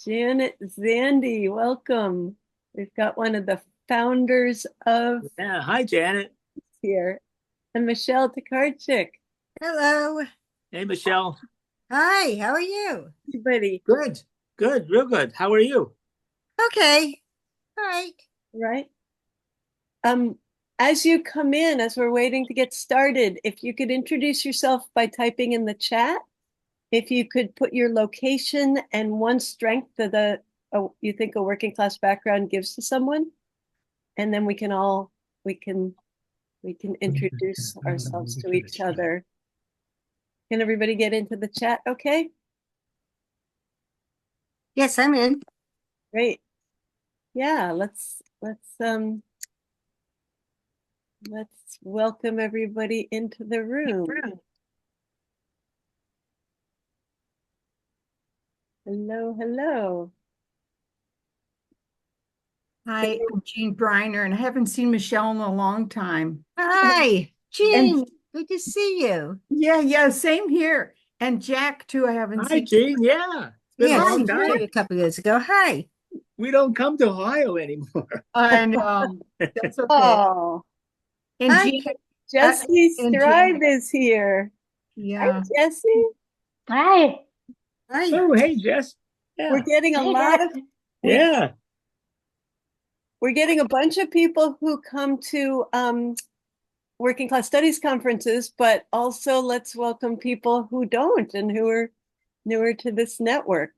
Janet Zandy, welcome. We've got one of the founders of Yeah, hi Janet. here, and Michelle Tokarczyk. Hello. Hey Michelle. Hi, how are you? Everybody, Good, good, real good. How are you? Okay. All right. right? Um, as you come in, as we're waiting to get started, if you could introduce yourself by typing in the chat, if you could put your location and one strength that you think a working class background gives to someone, and then we can we can introduce ourselves to each other. Can everybody get into the chat? Okay, Yes, I'm in. great. Yeah, let's welcome everybody into the room. Hello, hello. Hi, I'm Jean Briner, and I haven't seen Michelle in a long time. Hi, And Jean. Good to see you. yeah, same here. And Jack too, I haven't Hi seen. Gene. Yeah, it's been a Yes, long I saw time. you a couple of years ago. Hi. We don't come to Ohio anymore. I know. That's okay. Oh, And Hi. Jean, Jessie and Jean, Strive is here. Hi, yeah. Jessie. Hi. Hi. Oh, hey Jess. We're Yeah, getting a Hey, lot guys. of we yeah. we're getting a bunch of people who come to working class studies conferences, but also let's welcome people who don't and who are newer to this network.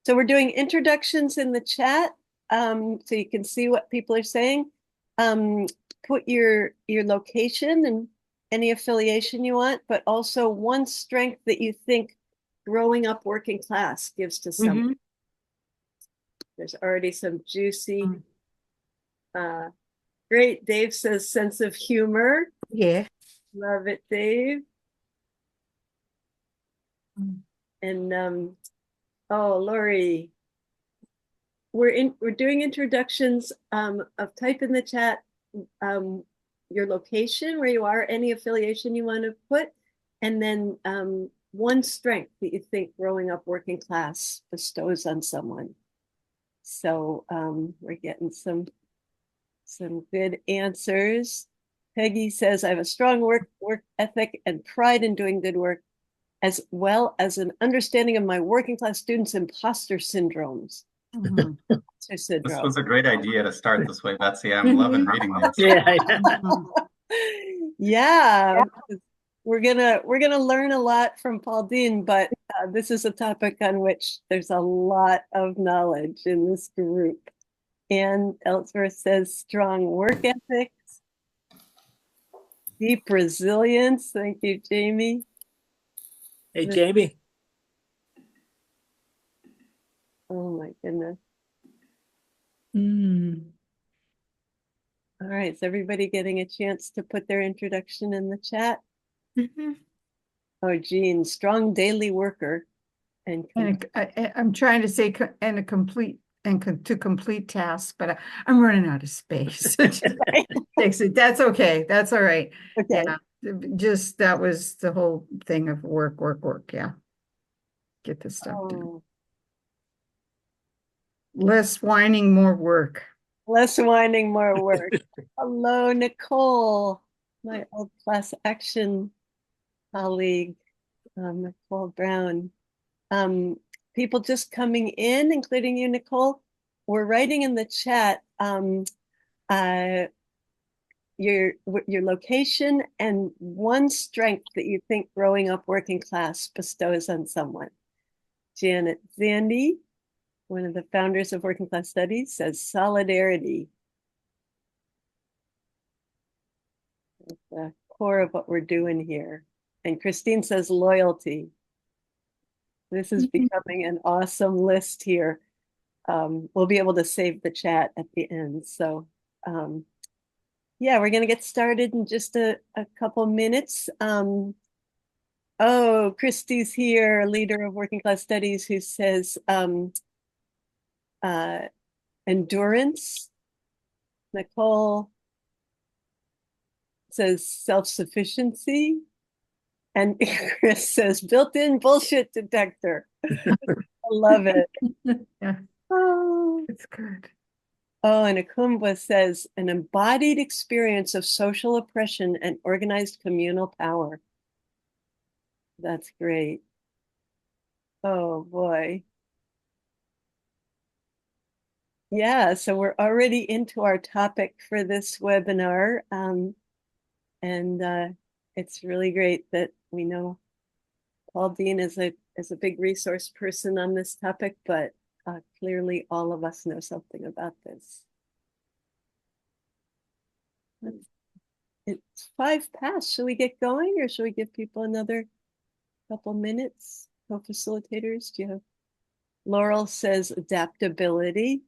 So we're doing introductions in the chat, so you can see what people are saying. Put your location and any affiliation you want, but also one strength that you think growing up working class gives to someone. Mhm. There's already some juicy. Great. Dave says sense of humor. Yeah. Love it, Dave. Mm. And oh, Lori, we're doing introductions of type in the chat your location where you are, any affiliation you want to put, and then one strength that you think growing up working class bestows on someone. So we're getting some good answers. Peggy says, I have a strong work ethic and pride in doing good work, as well as an understanding of my working class students' imposter syndromes. Mhm. Imposter This syndrome. was a great idea to start this way, Betsy. I'm loving reading this. Yeah, Mhm. Yeah, we're gonna learn a lot from Paul Dean, but this is a topic on which there's a lot of knowledge in this group. And Ellsworth says strong work ethics, deep resilience. Thank you, Jamie. Hey Jamie. Oh my goodness. Mm. All right, is everybody getting a chance to put their introduction in the chat? Mhm. Oh, Jean, strong daily worker and I'm trying to say and a complete to complete tasks, but I'm running out of space. Takes it. That's okay. That's all right. okay. Yeah. Just that was the whole thing of work. Yeah. Get this stuff done. Oh, Less whining, more work. less whining, more work. Hello, Nicole, my old class action colleague, Nicole Brown. Um, People just coming in, including you, Nicole, we're writing in the chat uh, your location and one strength that you think growing up working class bestows on someone. Janet Zandy, one of the founders of Working Class Studies, says solidarity. It's the core of what we're doing here. And Christine says loyalty. This is becoming an awesome list here. We'll be able to save the chat at the end. So yeah, we're going to get started in just a couple minutes. Oh, Christy's here, leader of Working Class Studies, who says uh, endurance. Nicole says self-sufficiency. And Chris says built-in bullshit detector. I love it. Yeah. Oh, It's good. oh, and Akumba says an embodied experience of social oppression and organized communal power. That's great. Oh boy. Yeah, so we're already into our topic for this webinar. And it's really great that we know Paul Dean is a big resource person on this topic, but clearly all of us know something about this. It's 5 past. Should we get going, or should we give people another couple minutes? Co-facilitators, do you have? Laurel says adaptability.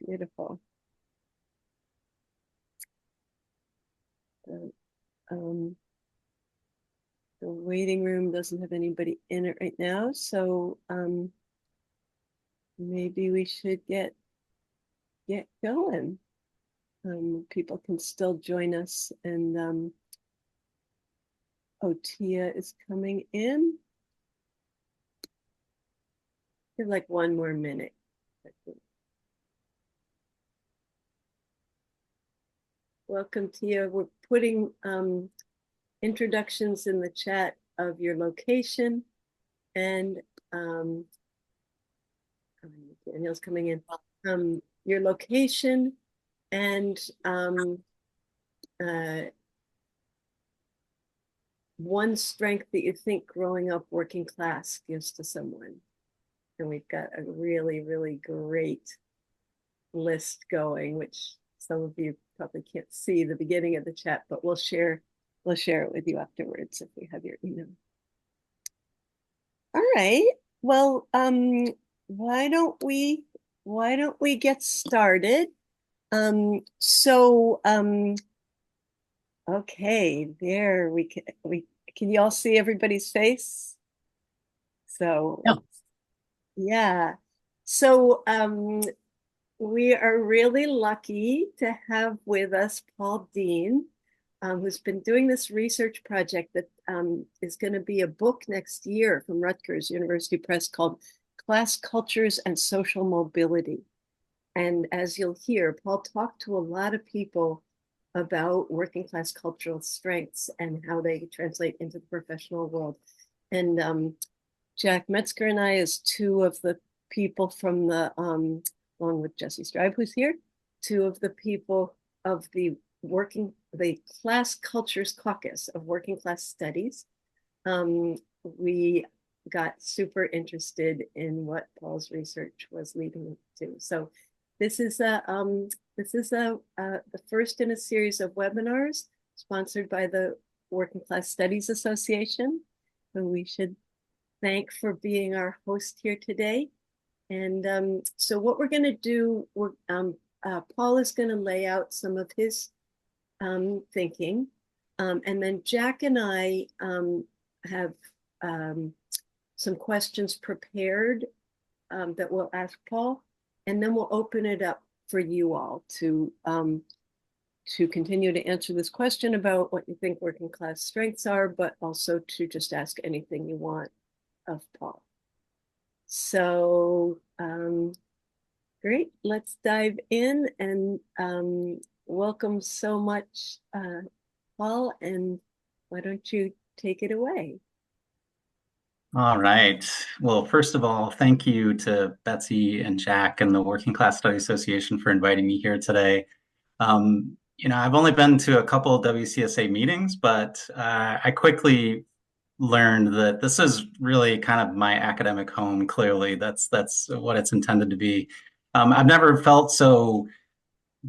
Beautiful. The, um, the waiting room doesn't have anybody in it right now, so maybe we should get going. People can still join us, and Tia is coming in. Give like 1 more minute. Welcome, Tia. We're putting introductions in the chat of your location, and Daniel's coming in. Your location and one strength that you think growing up working class gives to someone. And we've got a really, really great list going, which some of you probably can't see the beginning of the chat, but we'll share it with you afterwards if we have your email. All right. Well, why don't we get started? Okay, there we can you all see everybody's face? So yeah. So we are really lucky to have with us Paul Dean, who's been doing this research project that is going to be a book next year from Rutgers University Press called Class Cultures and Social Mobility. And as you'll hear, Paul talked to a lot of people about working class cultural strengths and how they translate into the professional world. And Jack Metzger and I, as 2 of the people from the, along with Jesse Stribe, who's here, 2 of the people of the Class Cultures Caucus of Working Class Studies, we got super interested in what Paul's research was leading to. So this is the first in a series of webinars sponsored by the Working Class Studies Association, who we should thank for being our host here today. And so what we're going to do, Paul is going to lay out some of his thinking, and then Jack and I have some questions prepared that we'll ask Paul, and then we'll open it up for you all to continue to answer this question about what you think working class strengths are, but also to just ask anything you want of Paul. So great, let's dive in, and welcome so much, Paul, and why don't you take it away? All right. Well, first of all, thank you to Betsy and Jack and the Working Class Studies Association for inviting me here today. I've only been to a couple of WCSA meetings, but I quickly learned that this is really kind of my academic home. Clearly, that's what it's intended to be. I've never felt so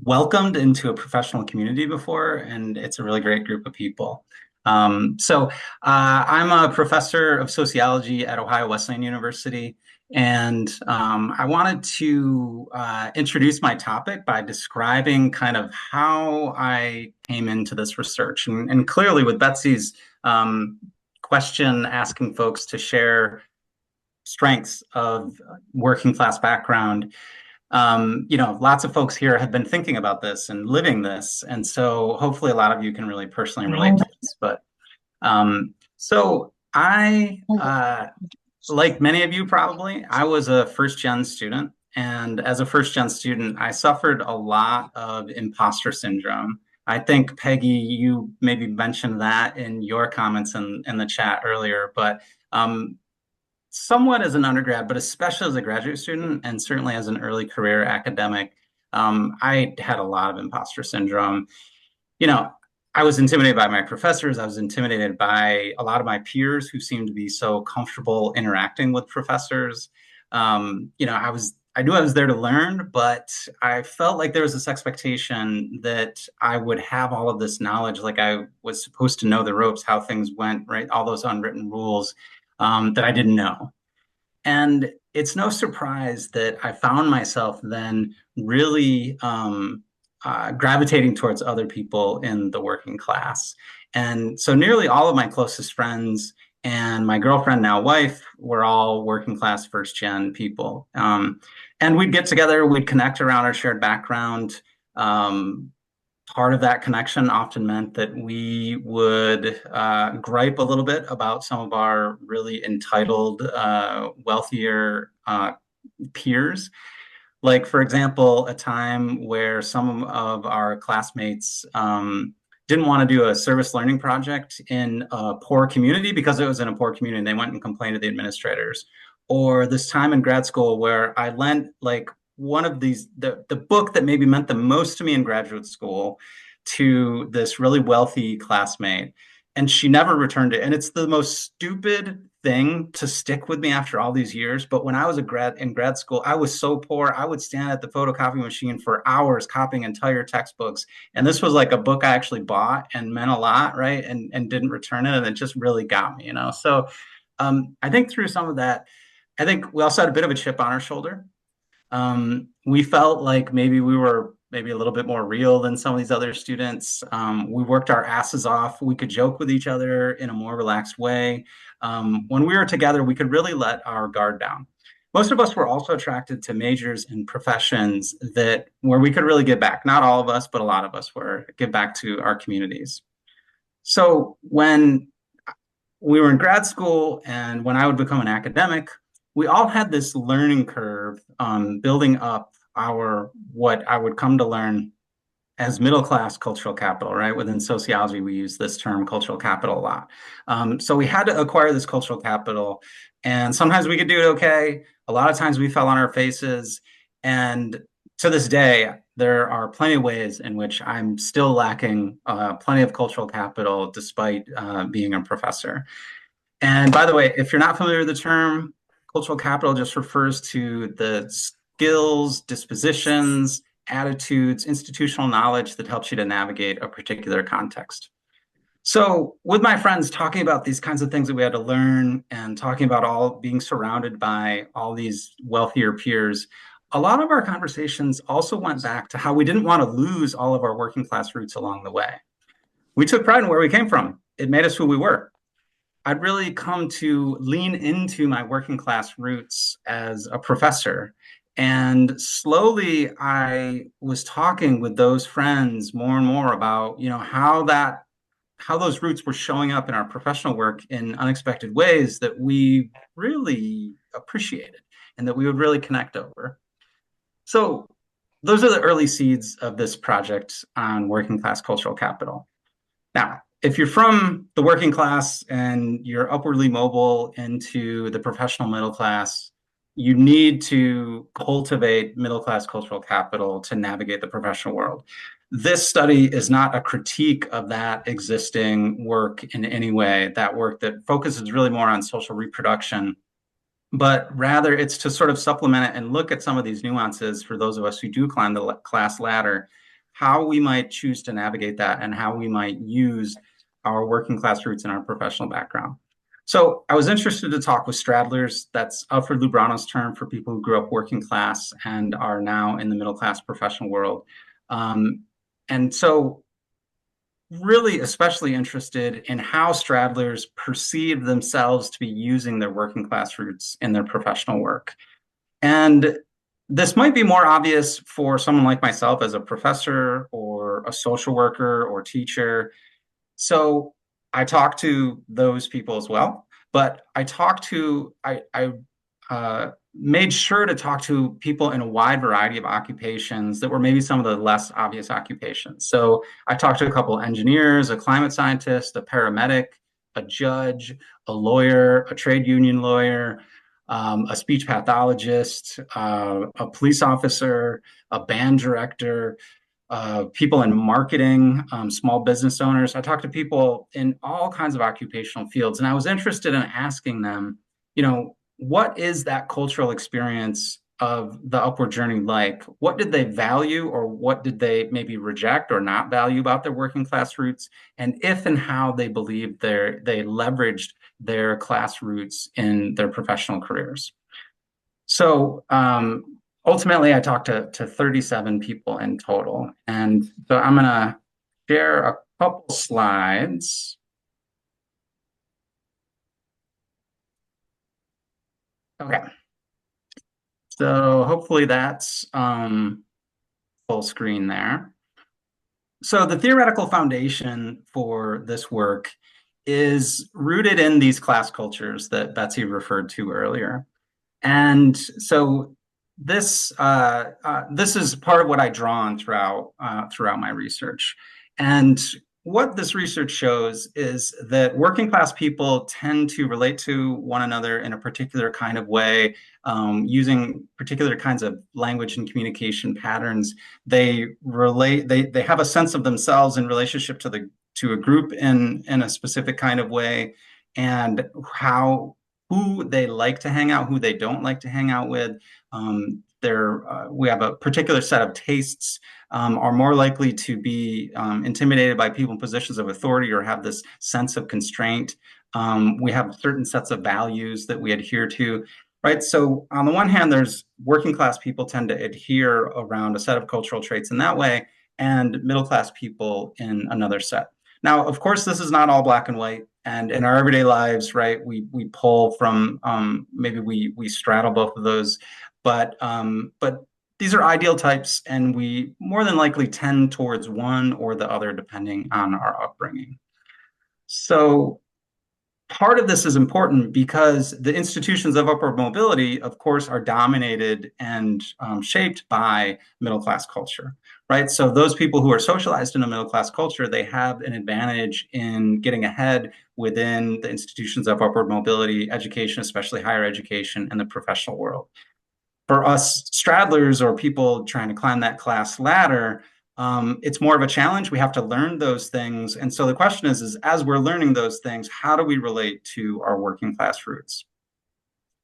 welcomed into a professional community before, and it's a really great group of people. So I'm a professor of sociology at Ohio Wesleyan University, and I wanted to introduce my topic by describing kind of how I came into this research. And clearly with Betsy's question asking folks to share strengths of working class background, lots of folks here have been thinking about this and living this. And so hopefully a lot of you can really personally relate to this. But so I, like many of you probably, I was a first gen student. And as a first-gen student, I suffered a lot of imposter syndrome. I think, Peggy, you maybe mentioned that in your comments in the chat earlier, but somewhat as an undergrad, but especially as a graduate student, and certainly as an early career academic, I had a lot of imposter syndrome. You know, I was intimidated by my professors. I was intimidated by a lot of my peers who seemed to be so comfortable interacting with professors. I knew I was there to learn, but I felt like there was this expectation that I would have all of this knowledge, like I was supposed to know the ropes, how things went, right? All those unwritten rules that I didn't know. And it's no surprise that I found myself then really gravitating towards other people in the working class. And so nearly all of my closest friends and my girlfriend, now wife, were all working class first gen people. And we'd get together, we'd connect around our shared background. Part of that connection often meant that we would gripe a little bit about some of our really entitled, wealthier peers. Like, for example, a time where some of our classmates didn't want to do a service learning project in a poor community because it was in a poor community. They went and complained to the administrators. Or this time in grad school where I lent like one of these, the book that maybe meant the most to me in graduate school to this really wealthy classmate. And she never returned it. And it's the most stupid thing to stick with me after all these years. But when I was in grad school, I was so poor. I would stand at the photocopy machine for hours copying entire textbooks. And this was like a book I actually bought and meant a lot, right? And didn't return it. And it just really got me, So I think through some of that, I think we also had a bit of a chip on our shoulder. We felt like maybe we were maybe a little bit more real than some of these other students. We worked our asses off. We could joke with each other in a more relaxed way. When we were together, we could really let our guard down. Most of us were also attracted to majors and professions where we could really give back. Not all of us, but a lot of us were give back to our communities. So when we were in grad school and when I would become an academic, we all had this learning curve building up what I would come to learn as middle class cultural capital, right? Within sociology, we use this term cultural capital a lot. So we had to acquire this cultural capital, and sometimes we could do it okay. A lot of times we fell on our faces. And to this day, there are plenty of ways in which I'm still lacking plenty of cultural capital despite being a professor. And by the way, if you're not familiar with the term, cultural capital just refers to the skills, dispositions, attitudes, institutional knowledge that helps you to navigate a particular context. So with my friends talking about these kinds of things that we had to learn and talking about all being surrounded by all these wealthier peers, a lot of our conversations also went back to how we didn't want to lose all of our working class roots along the way. We took pride in where we came from. It made us who we were. I'd really come to lean into my working class roots as a professor. And slowly I was talking with those friends more and more about, how those roots were showing up in our professional work in unexpected ways that we really appreciated and that we would really connect over. So those are the early seeds of this project on working class cultural capital. Now, if you're from the working class and you're upwardly mobile into the professional middle class, you need to cultivate middle class cultural capital to navigate the professional world. This study is not a critique of that existing work in any way, that work that focuses really more on social reproduction, but rather it's to sort of supplement it and look at some of these nuances for those of us who do climb the class ladder, how we might choose to navigate that and how we might use our working class roots and our professional background. So I was interested to talk with straddlers. That's Alfred Lubrano's term for people who grew up working class and are now in the middle class professional world. And so really especially interested in how straddlers perceive themselves to be using their working class roots in their professional work. And this might be more obvious for someone like myself as a professor or a social worker or teacher. So I talk to those people as well, but I made sure to talk to people in a wide variety of occupations that were maybe some of the less obvious occupations. So I talked to a couple of engineers, a climate scientist, a paramedic, a judge, a lawyer, a trade union lawyer, a speech pathologist, a police officer, a band director, people in marketing, small business owners. I talked to people in all kinds of occupational fields, and I was interested in asking them, what is that cultural experience of the upward journey like? What did they value, or what did they maybe reject or not value about their working class roots? And if and how they believed they leveraged their class roots in their professional careers. So ultimately, I talked to 37 people in total. And so I'm going to share a couple slides. Okay. So hopefully that's full screen there. So the theoretical foundation for this work is rooted in these class cultures that Betsy referred to earlier. And so this is part of what I draw on throughout my research. And what this research shows is that working class people tend to relate to one another in a particular kind of way, using particular kinds of language and communication patterns. They have a sense of themselves in relationship to a group in a specific kind of way, and who they like to hang out, who they don't like to hang out with. We have a particular set of tastes, are more likely to be intimidated by people in positions of authority or have this sense of constraint. We have certain sets of values that we adhere to, right? So on the one hand, there's working class people tend to adhere around a set of cultural traits in that way, and middle class people in another set. Now, of course, this is not all black and white. And in our everyday lives, right, we pull from, maybe we straddle both of those, but these are ideal types, and we more than likely tend towards one or the other depending on our upbringing. So part of this is important because the institutions of upward mobility, of course, are dominated and shaped by middle-class culture, right? So those people who are socialized in a middle-class culture, they have an advantage in getting ahead within the institutions of upward mobility, education, especially higher education, and the professional world. For us straddlers or people trying to climb that class ladder, it's more of a challenge. We have to learn those things. And so the question is as we're learning those things, how do we relate to our working class roots?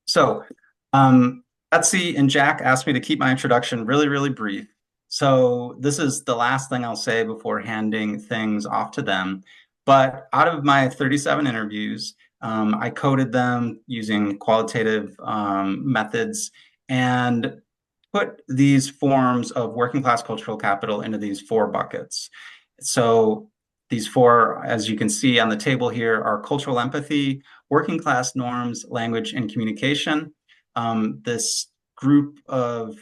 So Betsy and Jack asked me to keep my introduction really, really brief. So this is the last thing I'll say before handing things off to them. But out of my 37 interviews, I coded them using qualitative methods and put these forms of working class cultural capital into these 4 buckets. So these 4, as you can see on the table here, are cultural empathy, working class norms, language, and communication. This group of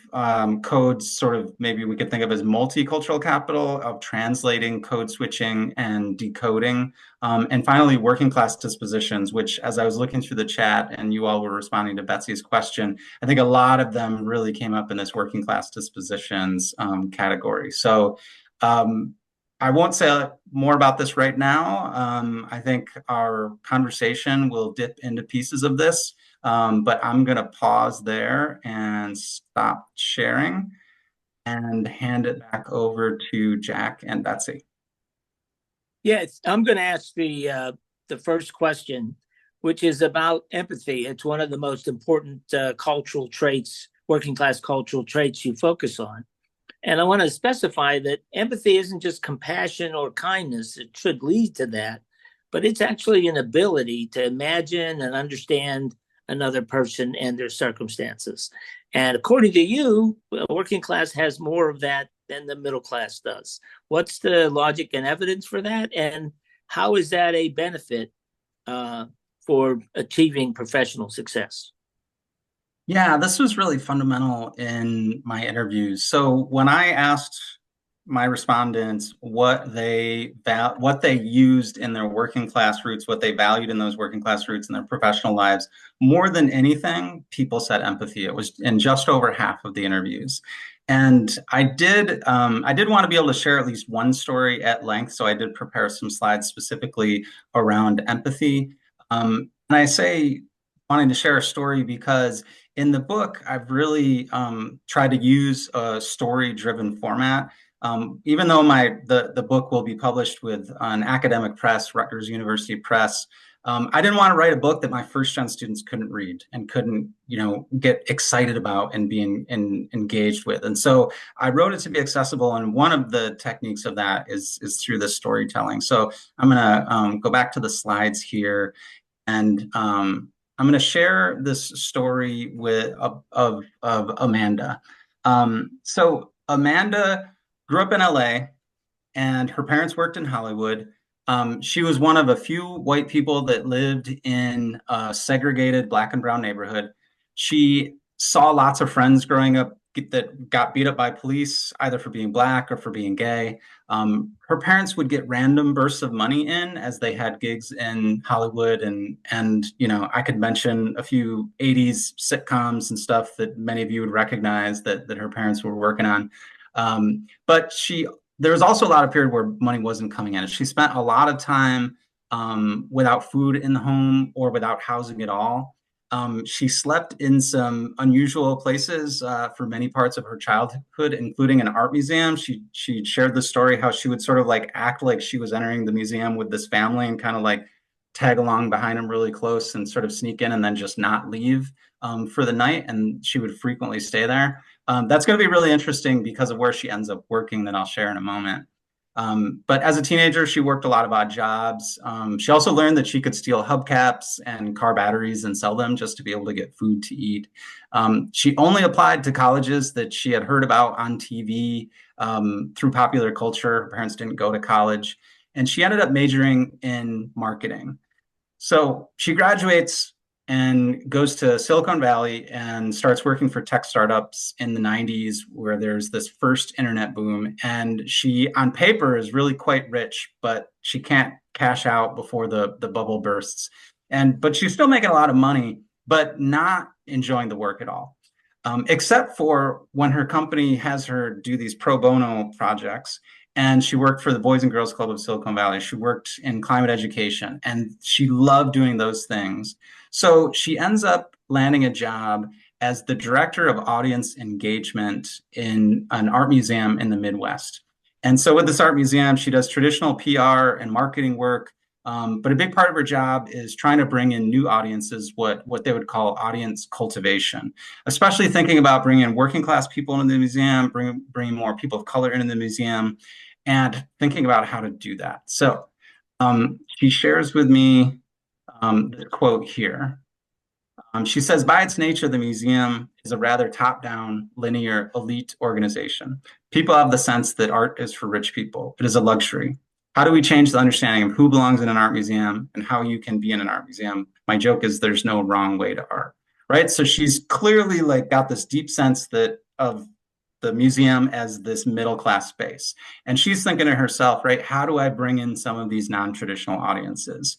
codes sort of maybe we could think of as multicultural capital of translating, code switching, and decoding. And finally, working class dispositions, which as I was looking through the chat and you all were responding to Betsy's question, I think a lot of them really came up in this working class dispositions category. So I won't say more about this right now. I think our conversation will dip into pieces of this. But I'm going to pause there and stop sharing and hand it back over to Jack and Betsy. Yes, I'm going to ask the first question, which is about empathy. It's one of the most important cultural traits, working class cultural traits you focus on. And I want to specify that empathy isn't just compassion or kindness. It should lead to that, but it's actually an ability to imagine and understand another person and their circumstances. And according to you, working class has more of that than the middle class does. What's the logic and evidence for that? And how is that a benefit for achieving professional success? Yeah, this was really fundamental in my interviews. So when I asked my respondents what they used in their working class roots, what they valued in those working class roots in their professional lives, more than anything, people said empathy. It was in just over half of the interviews. And I did want to be able to share at least one story at length, so I did prepare some slides specifically around empathy. And I say wanting to share a story because in the book, I've really tried to use a story-driven format. Even though the book will be published with an academic press, Rutgers University Press, I didn't want to write a book that my first-gen students couldn't read and couldn't, get excited about and be engaged with. And so I wrote it to be accessible, and one of the techniques of that is through the storytelling. So I'm going to go back to the slides here, and I'm going to share this story of Amanda. So Amanda grew up in LA, and her parents worked in Hollywood. She was one of a few white people that lived in a segregated Black and brown neighborhood. She saw lots of friends growing up that got beat up by police, either for being Black or for being gay. Her parents would get random bursts of money in as they had gigs in Hollywood, and I could mention a few 80s sitcoms and stuff that many of you would recognize that her parents were working on. But there was also a lot of period where money wasn't coming in. She spent a lot of time without food in the home or without housing at all. She slept in some unusual places for many parts of her childhood, including an art museum. She shared the story how she would sort of like act like she was entering the museum with this family and kind of like tag along behind them really close and sort of sneak in and then just not leave for the night. And she would frequently stay there. That's going to be really interesting because of where she ends up working that I'll share in a moment. But as a teenager, she worked a lot of odd jobs. She also learned that she could steal hubcaps and car batteries and sell them just to be able to get food to eat. She only applied to colleges that she had heard about on TV through popular culture. Her parents didn't go to college, and she ended up majoring in marketing. So she graduates and goes to Silicon Valley and starts working for tech startups in the 90s, where there's this first internet boom. And she, on paper, is really quite rich, but she can't cash out before the bubble bursts. But she's still making a lot of money, but not enjoying the work at all. Except for when her company has her do these pro bono projects. And she worked for the Boys and Girls Club of Silicon Valley. She worked in climate education, and she loved doing those things. So she ends up landing a job as the director of audience engagement in an art museum in the Midwest. And so with this art museum, she does traditional PR and marketing work. But a big part of her job is trying to bring in new audiences, what they would call audience cultivation, especially thinking about bringing in working class people into the museum, bringing more people of color into the museum, and thinking about how to do that. So she shares with me the quote here. She says, by its nature, the museum is a rather top-down, linear, elite organization. People have the sense that art is for rich people. It is a luxury. How do we change the understanding of who belongs in an art museum and how you can be in an art museum? My joke is there's no wrong way to art, right? So she's clearly like got this deep sense of the museum as this middle-class space. And she's thinking to herself, right, how do I bring in some of these non-traditional audiences?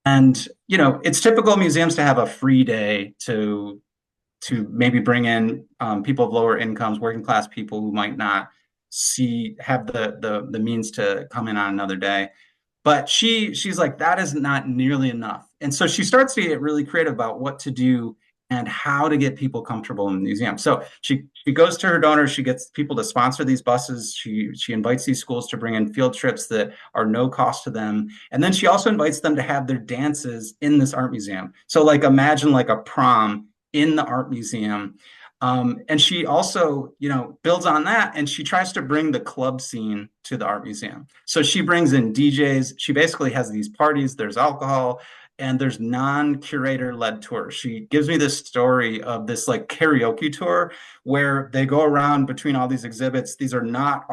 And, it's typical museums to have a free day to maybe bring in people of lower incomes, working class people who might not have the means to come in on another day. But she's like, that is not nearly enough. And so she starts to get really creative about what to do and how to get people comfortable in the museum. So she goes to her donors, she gets people to sponsor these buses, she invites these schools to bring in field trips that are no cost to them. And then she also invites them to have their dances in this art museum. So like imagine like a prom in the art museum. And she also, builds on that, and she tries to bring the club scene to the art museum. So she brings in DJs. She basically has these parties, there's alcohol, and there's non-curator led tours. She gives me this story of this like karaoke tour where they go around between all these exhibits. These are not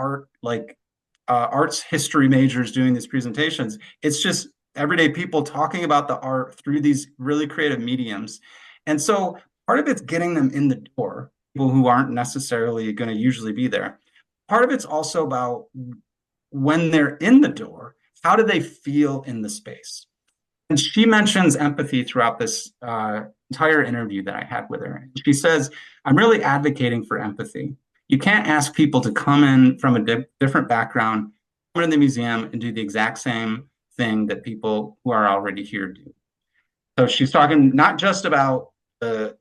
arts history majors doing these presentations. It's just everyday people talking about the art through these really creative mediums. And so part of it's getting them in the door, people who aren't necessarily going to usually be there. part of it's also about when they're in the door, how do they feel in the space? And she mentions empathy throughout this entire interview that I had with her. She says, I'm really advocating for empathy. You can't ask people to come in from a different background, come into the museum and do the exact same thing that people who are already here do. So she's talking not just about the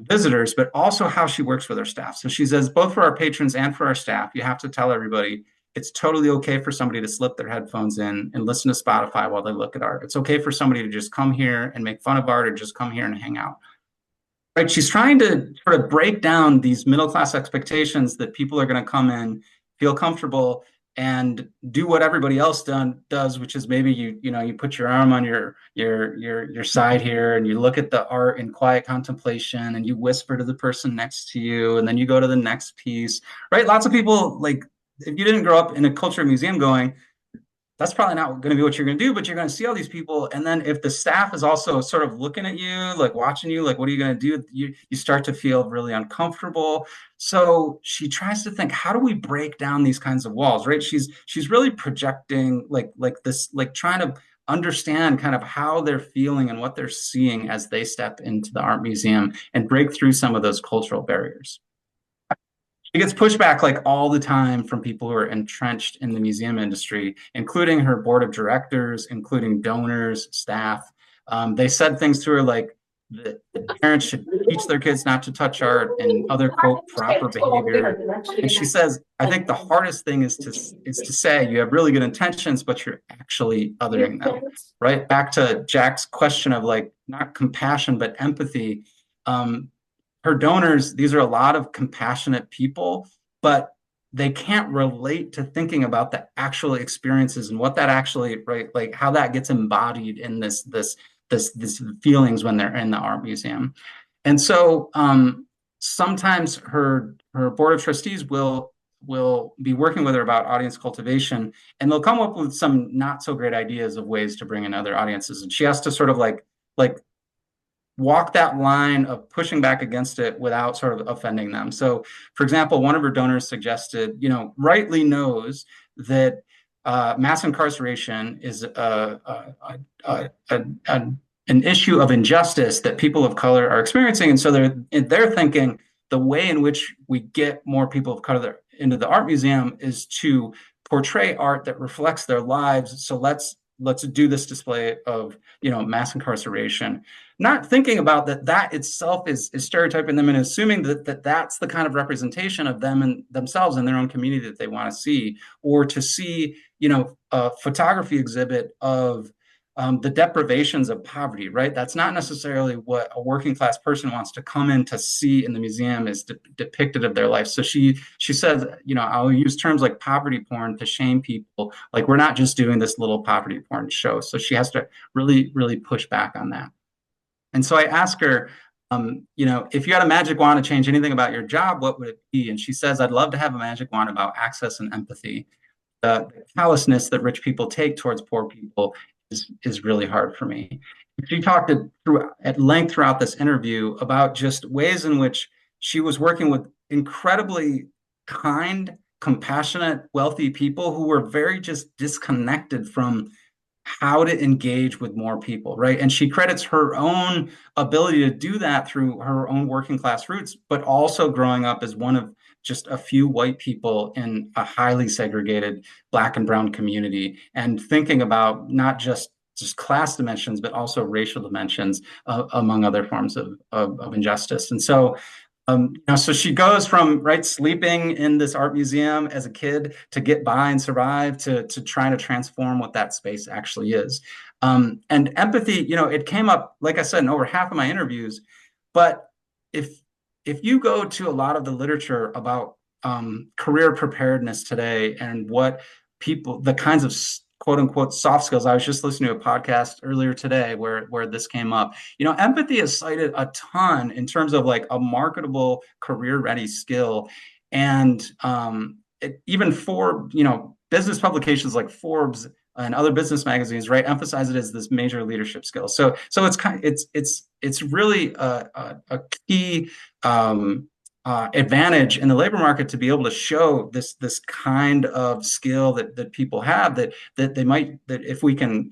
visitors, but also how she works with her staff. So she says, both for our patrons and for our staff, you have to tell everybody it's totally okay for somebody to slip their headphones in and listen to Spotify while they look at art. It's okay for somebody to just come here and make fun of art or just come here and hang out. Right? She's trying to sort of break down these middle-class expectations that people are going to come in, feel comfortable, and do what everybody else does, which is maybe you put your arm on your side here and you look at the art in quiet contemplation and you whisper to the person next to you, and then you go to the next piece. Right? Lots of people, like, if you didn't grow up in a culture museum going, that's probably not going to be what you're going to do, but you're going to see all these people. And then if the staff is also sort of looking at you, like watching you, like, what are you going to do? You start to feel really uncomfortable. So she tries to think, how do we break down these kinds of walls, right? She's really projecting like this, like trying to understand kind of how they're feeling and what they're seeing as they step into the art museum and break through some of those cultural barriers. She gets pushback like all the time from people who are entrenched in the museum industry, including her board of directors, including donors, staff. They said things to her like the parents should teach their kids not to touch art and other, quote, proper behavior. And she says, I think the hardest thing is to say you have really good intentions, but you're actually othering them, right? Back to Jack's question of like not compassion, but empathy. Her donors, these are a lot of compassionate people, but they can't relate to thinking about the actual experiences and what that actually, right, like how that gets embodied in this feelings when they're in the art museum. And so sometimes her board of trustees will be working with her about audience cultivation, and they'll come up with some not so great ideas of ways to bring in other audiences. And she has to sort of like walk that line of pushing back against it without sort of offending them. So, for example, one of her donors suggested, rightly knows that mass incarceration is an issue of injustice that people of color are experiencing. And so they're thinking the way in which we get more people of color into the art museum is to portray art that reflects their lives. So let's do this display of mass incarceration, not thinking about that itself is stereotyping them and assuming that that's the kind of representation of them and themselves and their own community that they want to see, or to see a photography exhibit of the deprivations of poverty, right? That's not necessarily what a working class person wants to come in to see in the museum is depicted of their life. So she says, I'll use terms like poverty porn to shame people. Like, we're not just doing this little poverty porn show. So she has to really, really push back on that. And so I asked her, if you had a magic wand to change anything about your job, what would it be? And she says, I'd love to have a magic wand about access and empathy. The callousness that rich people take towards poor people is really hard for me. She talked at length throughout this interview about just ways in which she was working with incredibly kind, compassionate, wealthy people who were very just disconnected from how to engage with more people, right? And she credits her own ability to do that through her own working class roots, but also growing up as one of just a few white people in a highly segregated Black and brown community, and thinking about not just class dimensions, but also racial dimensions, among other forms of injustice. And so, so she goes from sleeping in this art museum as a kid to get by and survive to trying to transform what that space actually is. And empathy, it came up, like I said, in over half of my interviews. But if you go to a lot of the literature about career preparedness today and what people, the kinds of quote unquote soft skills. I was just listening to a podcast earlier today where this came up. Empathy is cited a ton in terms of like a marketable career ready skill. And even for, business publications like Forbes and other business magazines, emphasize it as this major leadership skill. So it's really a key advantage in the labor market to be able to show this kind of skill that people have, that if we can,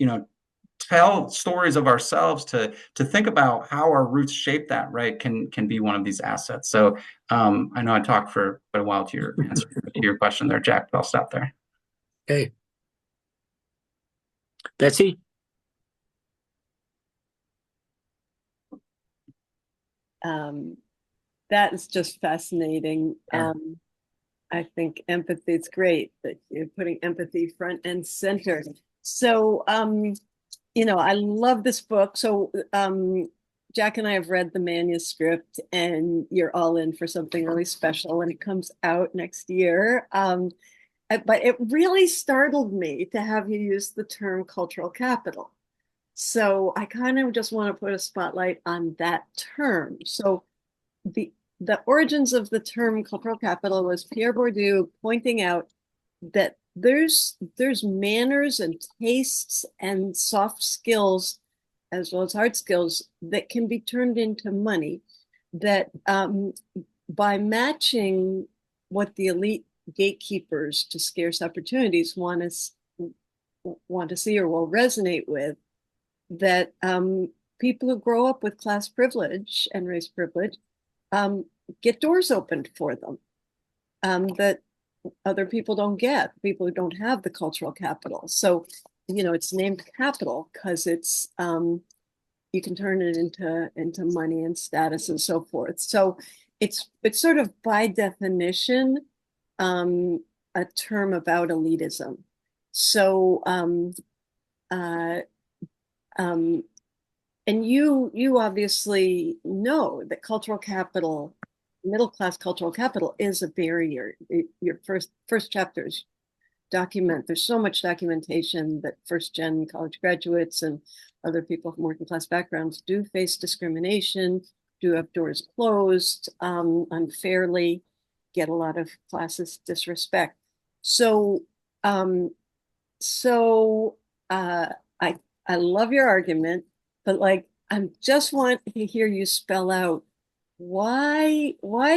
tell stories of ourselves to think about how our roots shape that, right, can be one of these assets. So I know I talked for quite a while to your answer to your question there, Jack, but I'll stop there. Okay. Betsy? That is just fascinating. I think empathy is great that you're putting empathy front and center. So, I love this book. So, Jack and I have read the manuscript, and you're all in for something really special when it comes out next year. But it really startled me to have you use the term cultural capital. So I kind of just want to put a spotlight on that term. So the origins of the term cultural capital was Pierre Bourdieu pointing out that there's manners and tastes and soft skills as well as hard skills that can be turned into money, that by matching what the elite gatekeepers to scarce opportunities want to see or will resonate with, that people who grow up with class privilege and race privilege get doors opened for them that other people don't get, people who don't have the cultural capital. So, it's named capital because it's you can turn it into money and status and so forth. So it's sort of by definition a term about elitism. So and you obviously know that cultural capital, middle class cultural capital, is a barrier. Your first chapters document. There's so much documentation that first gen college graduates and other people from working class backgrounds do face discrimination, do have doors closed unfairly, get a lot of classist disrespect. So I love your argument, but I just want to hear you spell out why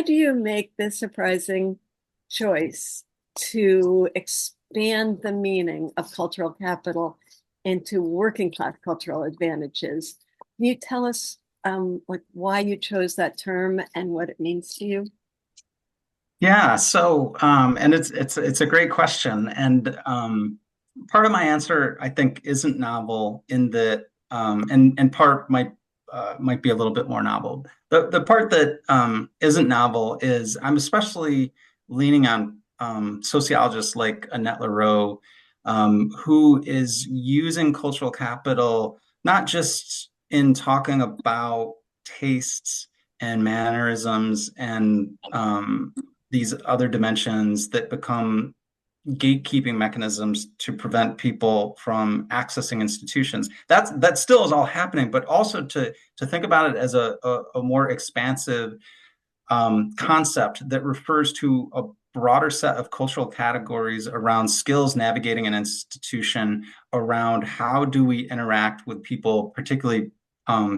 do you make this surprising choice to expand the meaning of cultural capital into working class cultural advantages? Can you tell us why you chose that term and what it means to you? Yeah, so and it's a great question, and part of my answer, I think, isn't novel in that, and part might be a little bit more novel. The part that isn't novel is I'm especially leaning on sociologists like Annette Lareau, who is using cultural capital not just in talking about tastes and mannerisms and these other dimensions that become gatekeeping mechanisms to prevent people from accessing institutions. That still is all happening, but also to think about it as a more expansive concept that refers to a broader set of cultural categories around skills navigating an institution, around how do we interact with people, particularly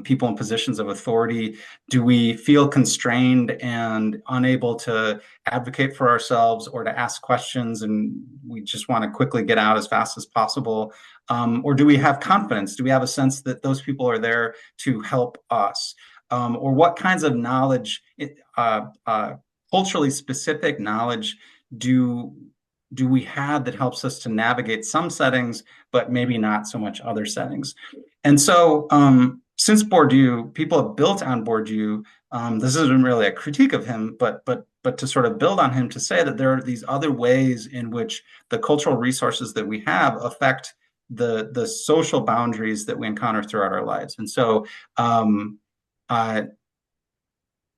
people in positions of authority. Do we feel constrained and unable to advocate for ourselves or to ask questions, and we just want to quickly get out as fast as possible? Or do we have confidence? Do we have a sense that those people are there to help us? Or what kinds of knowledge, culturally specific knowledge, do we have that helps us to navigate some settings, but maybe not so much other settings? And so since Bourdieu, people have built on Bourdieu. This isn't really a critique of him, but to sort of build on him, to say that there are these other ways in which the cultural resources that we have affect the social boundaries that we encounter throughout our lives. And so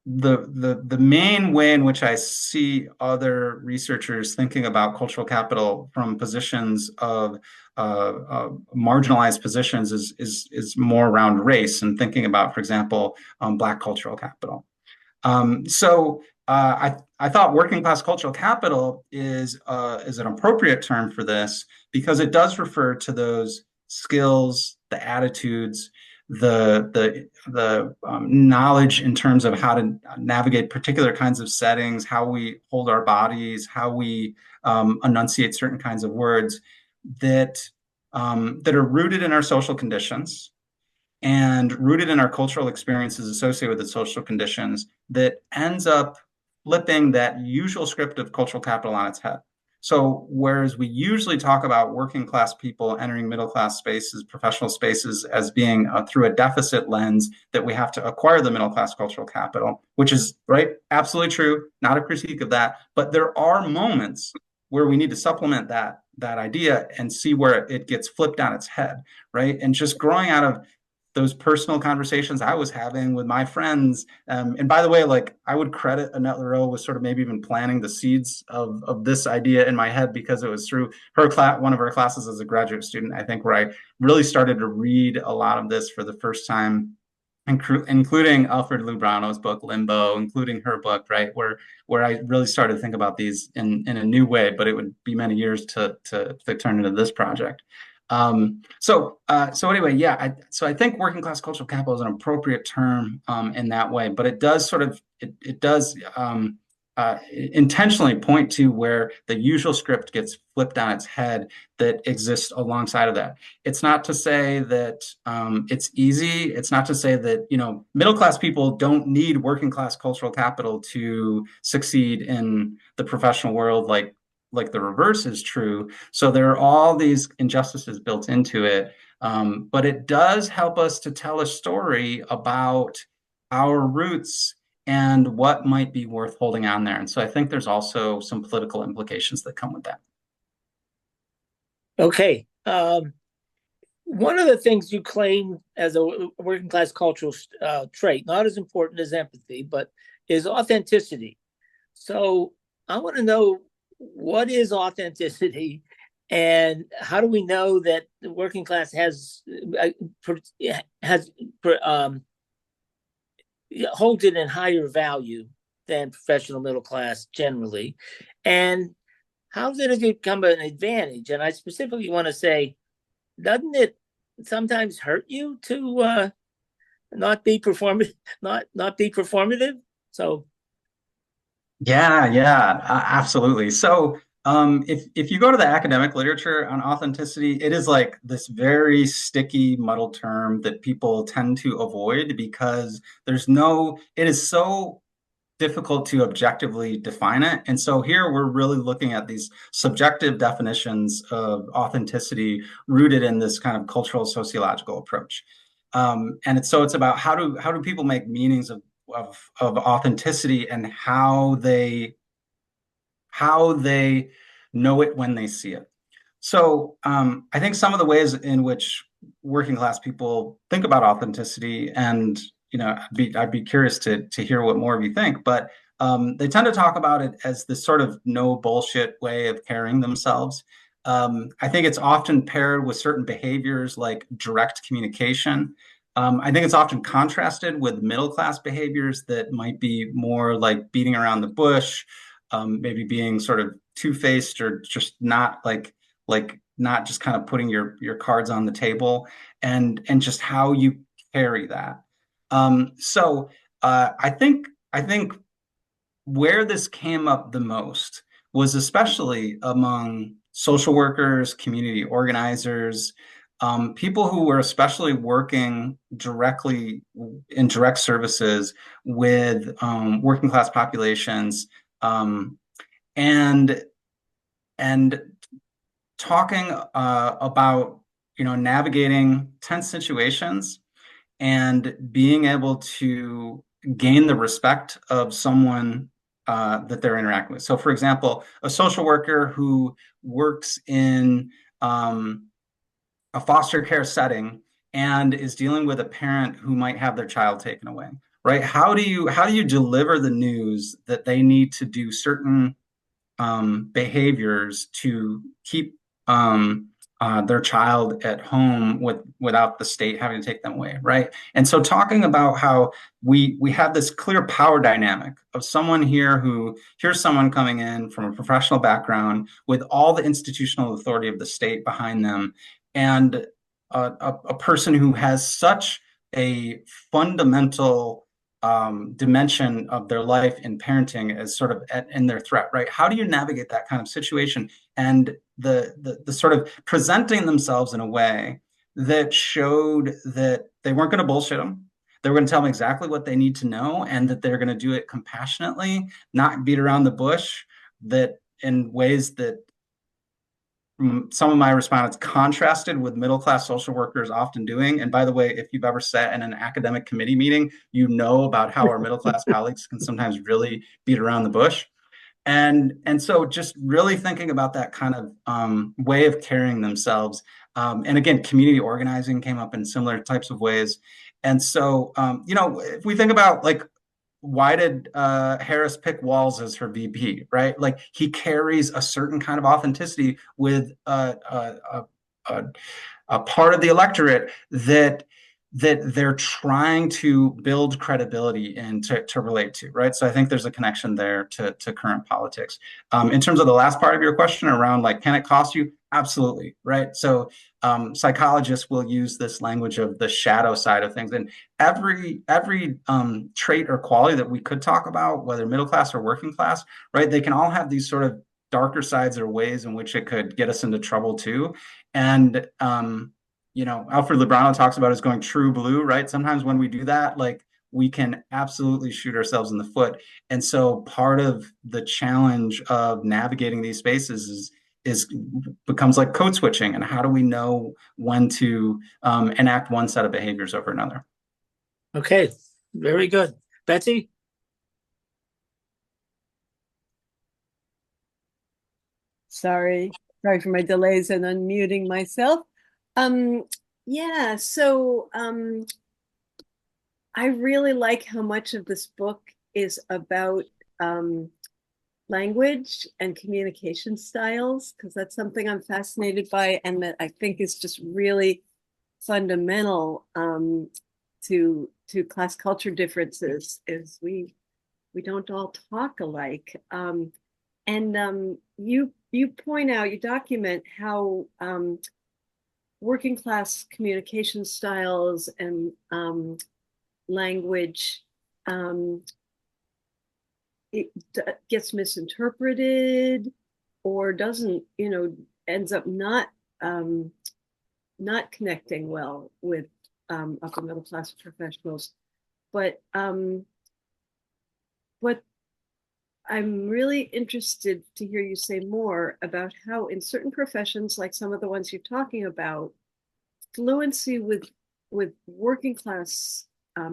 the main way in which I see other researchers thinking about cultural capital from positions of marginalized positions is more around race, and thinking about, for example, Black cultural capital. So I thought working class cultural capital is an appropriate term for this, because it does refer to those skills, the attitudes, the knowledge in terms of how to navigate particular kinds of settings, how we hold our bodies, how we enunciate certain kinds of words that that are rooted in our social conditions and rooted in our cultural experiences associated with the social conditions that ends up flipping that usual script of cultural capital on its head. So whereas we usually talk about working class people entering middle class spaces, professional spaces as being through a deficit lens that we have to acquire the middle class cultural capital, which is right, absolutely true, not a critique of that, but there are moments where we need to supplement that idea and see where it gets flipped on its head, right? And just growing out of those personal conversations I was having with my friends. And by the way, like I would credit Annette Leroux with sort of maybe even planting the seeds of this idea in my head, because it was through her class, one of her classes as a graduate student, I think, where I really started to read a lot of this for the first time, including Alfred Lubrano's book Limbo, including her book, right, where I really started to think about these in a new way, but it would be many years to turn into this project. So anyway, yeah, so I think working class cultural capital is an appropriate term in that way, but it does sort of, it does intentionally point to where the usual script gets flipped on its head that exists alongside of that. It's not to say that it's easy. It's not to say that, you know, middle class people don't need working class cultural capital to succeed in the professional world, like the reverse is true. So there are all these injustices built into it. But it does help us to tell a story about our roots and what might be worth holding on there. And so I think there's also some political implications that come with that. Okay. One of the things you claim as a working class cultural trait, not as important as empathy, but is authenticity. So I want to know, what is authenticity, and how do we know that the working class holds it in higher value than professional middle class generally, and how does it become an advantage? And I specifically want to say, doesn't it sometimes hurt you to not be performative? So Yeah, absolutely. So if you go to the academic literature on authenticity, it is like this very sticky, muddled term that people tend to avoid because it is so difficult to objectively define it. And so here we're really looking at these subjective definitions of authenticity rooted in this kind of cultural sociological approach. And it's about how do people make meanings of authenticity and how they know it when they see it. So I think some of the ways in which working class people think about authenticity, and you know, I'd be curious to hear what more of you think, but they tend to talk about it as this sort of no bullshit way of carrying themselves. I think it's often paired with certain behaviors like direct communication. I think it's often contrasted with middle class behaviors that might be more like beating around the bush, maybe being sort of two-faced, or just not not just kind of putting your cards on the table, and just how you carry that. I think where this came up the most was especially among social workers, community organizers, people who were especially working directly in direct services with working class populations, and talking about, you know, navigating tense situations and being able to gain the respect of someone that they're interacting with. So, for example, a social worker who works in a foster care setting and is dealing with a parent who might have their child taken away, right? How do you deliver the news that they need to do certain behaviors to keep their child at home without the state having to take them away, right? And so talking about how we have this clear power dynamic of someone here here's someone coming in from a professional background with all the institutional authority of the state behind them, and a person who has such a fundamental dimension of their life in parenting as sort of in their threat, right? How do you navigate that kind of situation? And the sort of presenting themselves in a way that showed that they weren't going to bullshit them. They were going to tell them exactly what they need to know, and that they're going to do it compassionately, not beat around the bush, that in ways that some of my respondents contrasted with middle-class social workers often doing. And by the way, if you've ever sat in an academic committee meeting, you know about how our middle-class colleagues can sometimes really beat around the bush. And so just really thinking about that kind of way of carrying themselves. And again, community organizing came up in similar types of ways. And so, if we think about like, why did Harris pick Walz as her VP, right? Like, he carries a certain kind of authenticity with a part of the electorate that they're trying to build credibility and to relate to, right? So I think there's a connection there to current politics. In terms of the last part of your question around like, can it cost you? Absolutely, right? So psychologists will use this language of the shadow side of things, and every trait or quality that we could talk about, whether middle class or working class, right? They can all have these sort of darker sides or ways in which it could get us into trouble too. And Alfred Librano talks about us going true blue, right? Sometimes when we do that, like, we can absolutely shoot ourselves in the foot. And so part of the challenge of navigating these spaces becomes like code switching. And how do we know when to enact one set of behaviors over another? Okay, very good. Betsy? Sorry for my delays and unmuting myself. So I really like how much of this book is about language and communication styles, because that's something I'm fascinated by, and that I think is just really fundamental to class culture differences, is we don't all talk alike. You point out, you document how working class communication styles and language it gets misinterpreted, or doesn't, ends up not connecting well with upper middle class professionals. But I'm really interested to hear you say more about how in certain professions, like some of the ones you're talking about, fluency with working class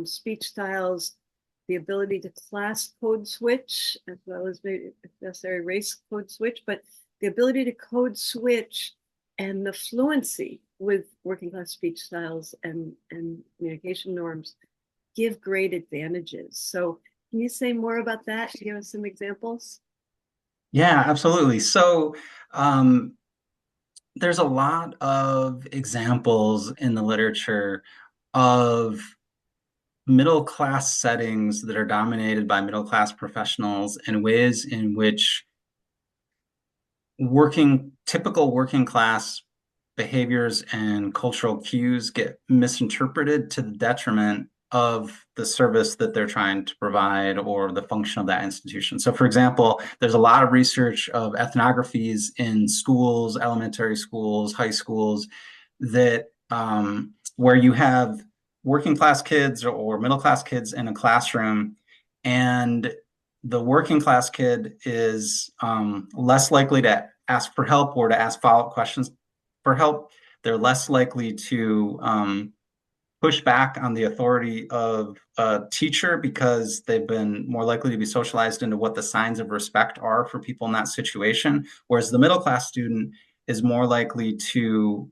speech styles, the ability to class code switch, as well as maybe if necessary race code switch, but the ability to code switch and the fluency with working class speech styles and communication norms give great advantages. So can you say more about that? Give us some examples. Yeah, absolutely. So there's a lot of examples in the literature of middle class settings that are dominated by middle class professionals, and ways in which typical working class behaviors and cultural cues get misinterpreted to the detriment of the service that they're trying to provide or the function of that institution. So for example, there's a lot of research of ethnographies in schools, elementary schools, high schools, that where you have working class kids or middle class kids in a classroom, and the working class kid is less likely to ask for help or to ask follow-up questions for help. They're less likely to push back on the authority of a teacher, because they've been more likely to be socialized into what the signs of respect are for people in that situation. Whereas the middle class student is more likely to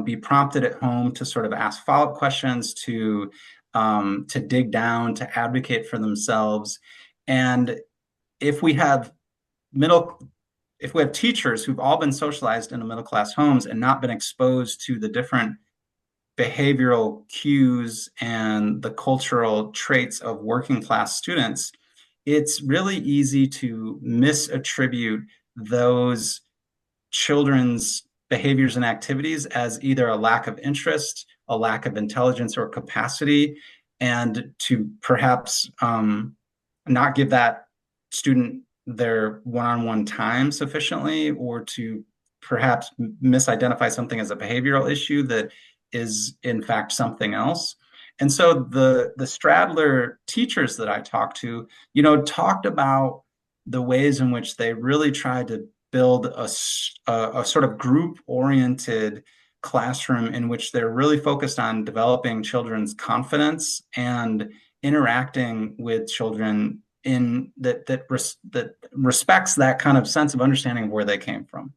be prompted at home to sort of ask follow-up questions, to dig down, to advocate for themselves. And if we have teachers who've all been socialized into middle class homes and not been exposed to the different behavioral cues and the cultural traits of working class students, it's really easy to misattribute those children's behaviors and activities as either a lack of interest a lack of intelligence or capacity, and to perhaps not give that student their one-on-one time sufficiently, or to perhaps misidentify something as a behavioral issue that is in fact something else. And so the Stradler teachers that I talked to, talked about the ways in which they really tried to build a sort of group-oriented classroom in which they're really focused on developing children's confidence and interacting with children in that respects that kind of sense of understanding of where they came from,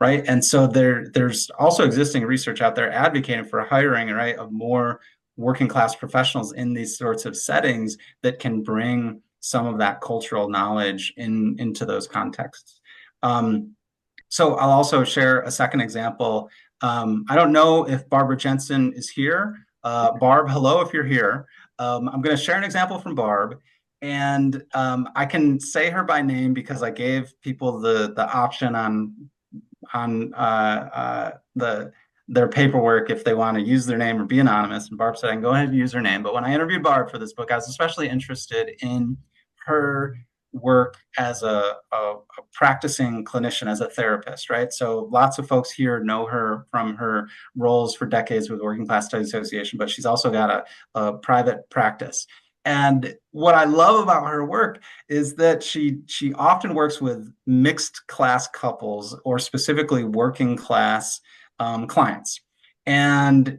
right? And so there's also existing research out there advocating for hiring, right, of more working class professionals in these sorts of settings that can bring some of that cultural knowledge into those contexts. So I'll also share a second example. I don't know if Barbara Jensen is here. Barb, hello, if you're here. I'm going to share an example from Barb, and I can say her by name because I gave people the option on their paperwork if they want to use their name or be anonymous. And Barb said I can go ahead and use her name. But when I interviewed Barb for this book, I was especially interested in her work as a practicing clinician, as a therapist, right? So lots of folks here know her from her roles for decades with Working Class Studies Association, but she's also got a private practice. And what I love about her work is that she often works with mixed class couples, or specifically working class clients. And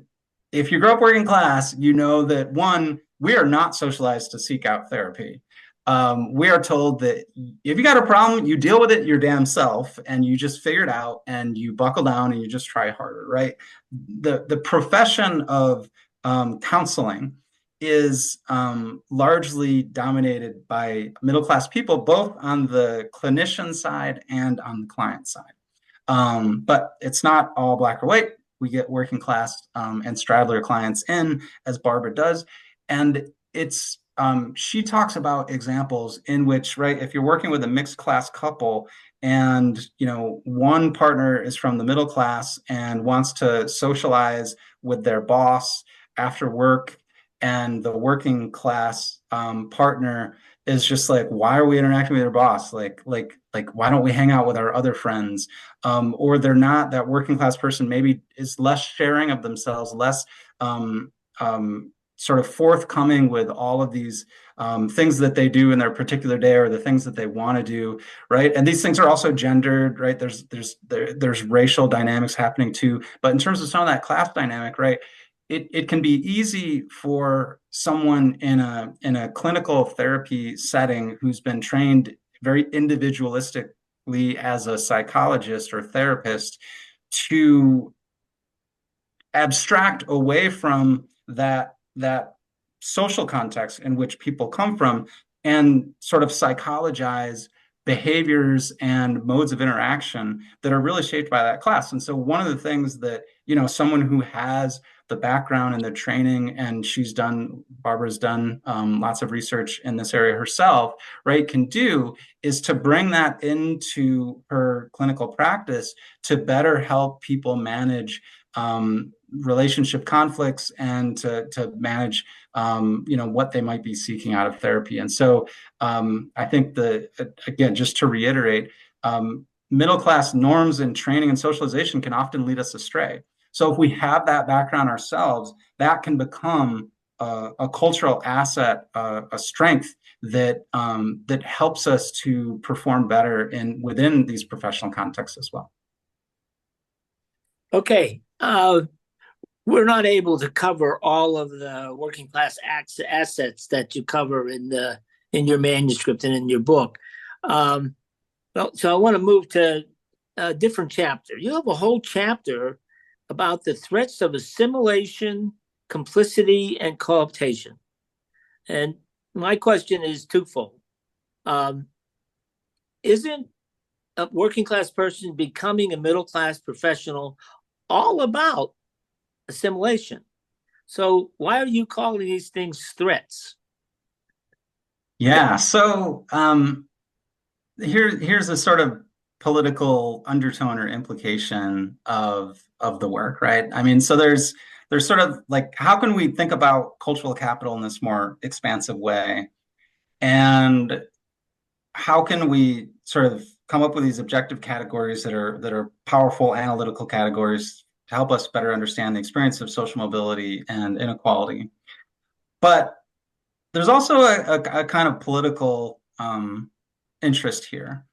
if you grow up working class, you know that, one, we are not socialized to seek out therapy. We are told that if you got a problem, you deal with it your damn self, and you just figure it out, and you buckle down, and you just try harder, right? The profession of counseling is largely dominated by middle-class people, both on the clinician side and on the client side. But it's not all black or white. We get working class and Stradler clients in, as Barbara does. And it's she talks about examples in which, right, if you're working with a mixed class couple and, one partner is from the middle class and wants to socialize with their boss after work, and the working class partner is just like, why are we interacting with our boss? Like, why don't we hang out with our other friends? Or they're not, that working class person maybe is less sharing of themselves, less sort of forthcoming with all of these things that they do in their particular day, or the things that they want to do, right? And these things are also gendered, right? There's racial dynamics happening too. But in terms of some of that class dynamic, right, it can be easy for someone in a clinical therapy setting who's been trained very individualistically as a psychologist or therapist to abstract away from that social context in which people come from, and sort of psychologize behaviors and modes of interaction that are really shaped by that class. And so one of the things that, someone who has the background and the training, and Barbara's done lots of research in this area herself, right, can do is to bring that into her clinical practice to better help people manage relationship conflicts, and to manage what they might be seeking out of therapy. And so I think again, just to reiterate, middle class norms and training and socialization can often lead us astray. So if we have that background ourselves, that can become a cultural asset, a strength that helps us to perform better within these professional contexts as well. Okay. We're not able to cover all of the working class assets that you cover in your manuscript and in your book. So I want to move to a different chapter. You have a whole chapter about the threats of assimilation, complicity, and cooptation. And my question is twofold. Isn't a working class person becoming a middle class professional all about assimilation? So why are you calling these things threats? Yeah, so here's a sort of political undertone or implication of the work, right? I mean, so there's there's sort of like, how can we think about cultural capital in this more expansive way? And how can we sort of come up with these objective categories that are powerful analytical categories to help us better understand the experience of social mobility and inequality? But there's also a kind of political interest here.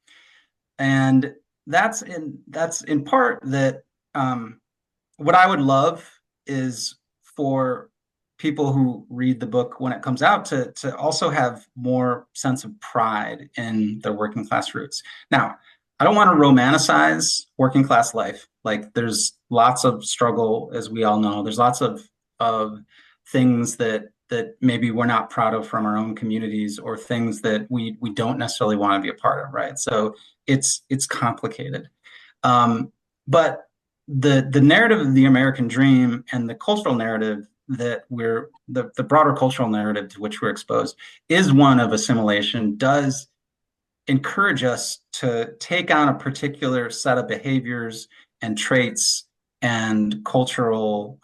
And that's in part that what I would love is for people who read the book when it comes out to also have more sense of pride in their working class roots. Now, I don't want to romanticize working class life. Like, there's lots of struggle, as we all know. There's lots of things that maybe we're not proud of from our own communities, or things that we don't necessarily want to be a part of, right? So it's complicated. But the narrative of the American dream and the cultural narrative that the broader cultural narrative to which we're exposed is one of assimilation, does encourage us to take on a particular set of behaviors and traits and cultural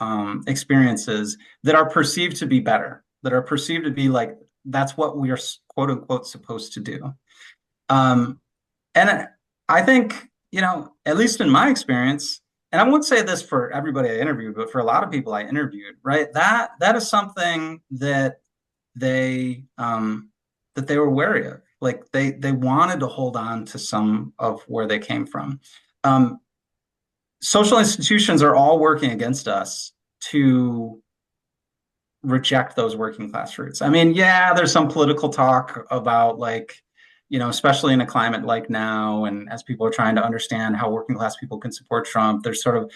experiences that are perceived to be better, that are perceived to be like, that's what we are quote unquote supposed to do. And I think, at least in my experience, and I won't say this for everybody I interviewed, but for a lot of people I interviewed, right, that is something that they were wary of. Like, they wanted to hold on to some of where they came from. Social institutions are all working against us to reject those working class roots. I mean, yeah, there's some political talk about, like, especially in a climate like now, and as people are trying to understand how working class people can support Trump, there's sort of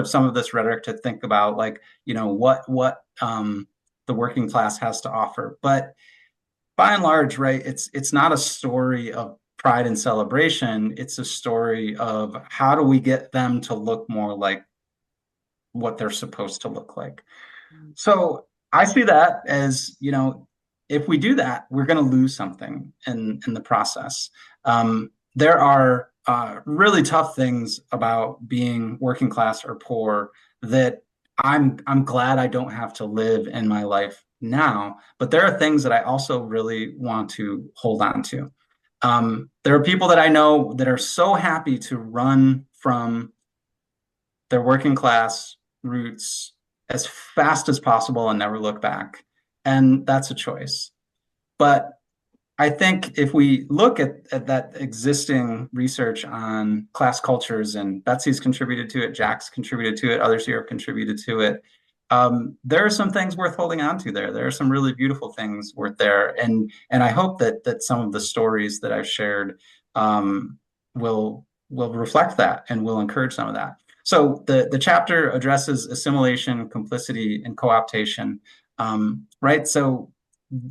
some of this rhetoric to think about, like, what the working class has to offer. But by and large, right, it's not a story of pride and celebration. It's a story of how do we get them to look more like what they're supposed to look like. So I see that as, if we do that, we're going to lose something in the process. There are really tough things about being working class or poor that I'm glad I don't have to live in my life now. But there are things that I also really want to hold on to. There are people that I know that are so happy to run from their working class roots as fast as possible and never look back. And that's a choice. But I think if we look at that existing research on class cultures, and Betsy's contributed to it, Jack's contributed to it, others here have contributed to it, there are some things worth holding on to there. There are some really beautiful things worth there. And I hope that some of the stories that I've shared will reflect that and will encourage some of that. So the chapter addresses assimilation, complicity, and co-optation, right? So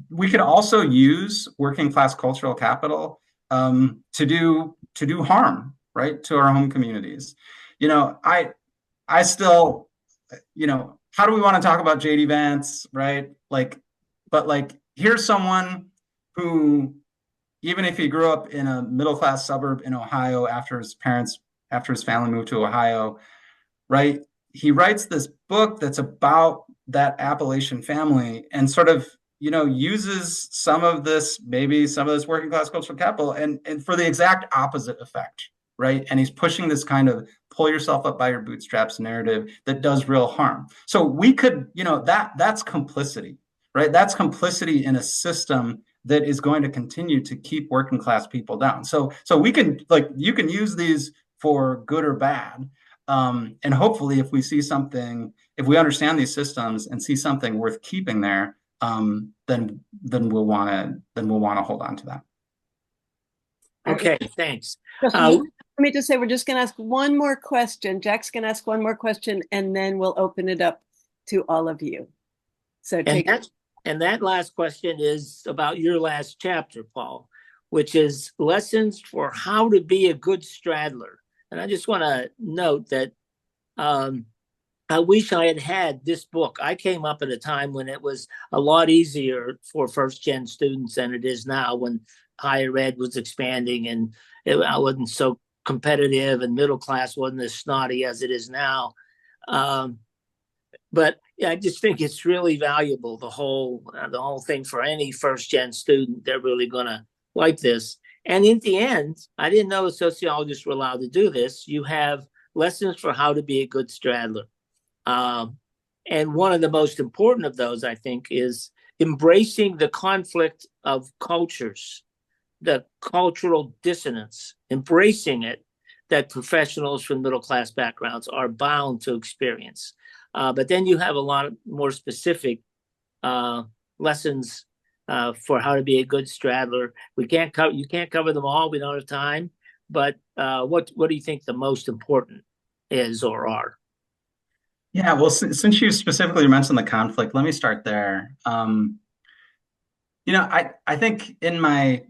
we could also use working class cultural capital to do harm, right, to our home communities. I still, how do we want to talk about JD Vance, right? But here's someone who, even if he grew up in a middle-class suburb in Ohio after his family moved to Ohio, right? He writes this book that's about that Appalachian family and sort of, uses some of this working class cultural capital and for the exact opposite effect, right? And he's pushing this kind of pull yourself up by your bootstraps narrative that does real harm. So we could, that's complicity, right? That's complicity in a system that is going to continue to keep working class people down. So we can, you can use these for good or bad. And hopefully if we understand these systems and see something worth keeping there, then we'll want to hold on to that. Okay, thanks. Let me just say, we're just going to ask one more question. Jack's going to ask one more question, and then we'll open it up to all of you. So and that last question is about your last chapter, Paul, which is lessons for how to be a good straddler. And I just want to note that I wish I had had this book. I came up at a time when it was a lot easier for first-gen students than it is now, when higher ed was expanding and I wasn't so competitive and middle class wasn't as snotty as it is now. But yeah, I just think it's really valuable, the whole thing for any first gen student. They're really gonna like this. And in the end, I didn't know sociologists were allowed to do this. You have lessons for how to be a good straddler. Um, and one of the most important of those, I think, is embracing the conflict of cultures, the cultural dissonance, embracing it, that professionals from middle class backgrounds are bound to experience. But then you have a lot more specific lessons for how to be a good straddler. You can't cover them all. We don't have time. But what do you think the most important is or are? Yeah, well, since you specifically mentioned the conflict, let me start there. I think in my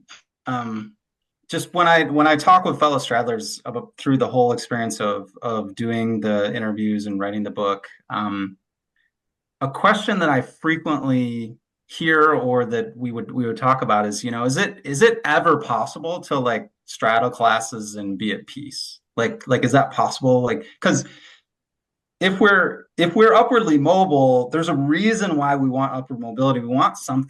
just when I talk with fellow straddlers about through the whole experience of doing the interviews and writing the book, a question that I frequently hear or that we would talk about is, is it ever possible to like straddle classes and be at peace? Like is that possible? Like, because if we're upwardly mobile, there's a reason why we want upward mobility. We want some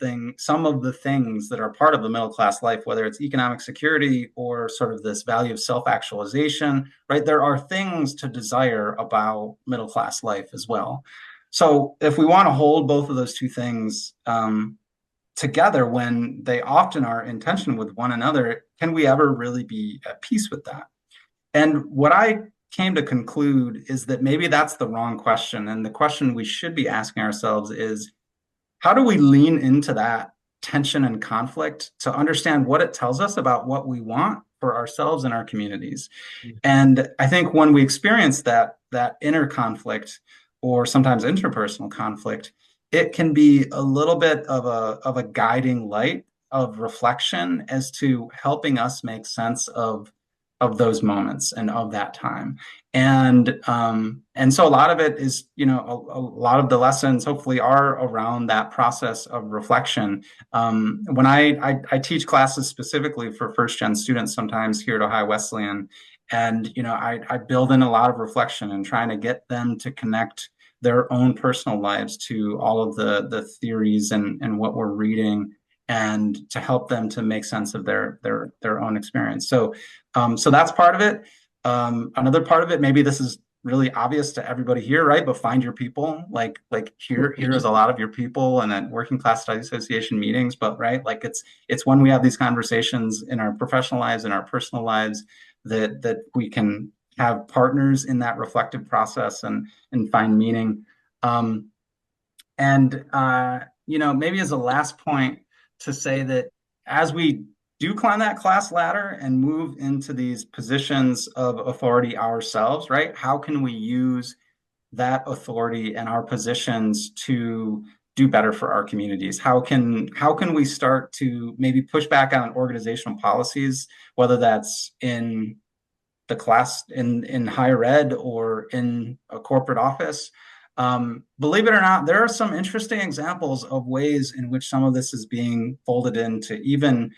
of the things that are part of the middle class life, whether it's economic security or sort of this value of self-actualization, right? There are things to desire about middle class life as well. So if we want to hold both of those two things together when they often are in tension with one another, can we ever really be at peace with that? And what I came to conclude is that maybe that's the wrong question. And the question we should be asking ourselves is, how do we lean into that tension and conflict to understand what it tells us about what we want for ourselves and our communities? And I think when we experience that inner conflict or sometimes interpersonal conflict, it can be a little bit of a guiding light of reflection as to helping us make sense of those moments and of that time. And so a lot of it is, a lot of the lessons hopefully are around that process of reflection. When I teach classes specifically for first gen students sometimes here at Ohio Wesleyan, and I build in a lot of reflection and trying to get them to connect their own personal lives to all of the theories and what we're reading, and to help them to make sense of their own experience. So that's part of it. Another part of it, maybe this is really obvious to everybody here, right? But find your people. Like here is a lot of your people and at Working Class Study Association meetings. But right, like it's when we have these conversations in our professional lives and our personal lives that we can have partners in that reflective process and find meaning. Maybe as a last point to say that as we do climb that class ladder and move into these positions of authority ourselves, right? How can we use that authority and our positions to do better for our communities? How can we start to maybe push back on organizational policies, whether that's in the class in higher ed or in a corporate office? Believe it or not, there are some interesting examples of ways in which some of this is being folded into even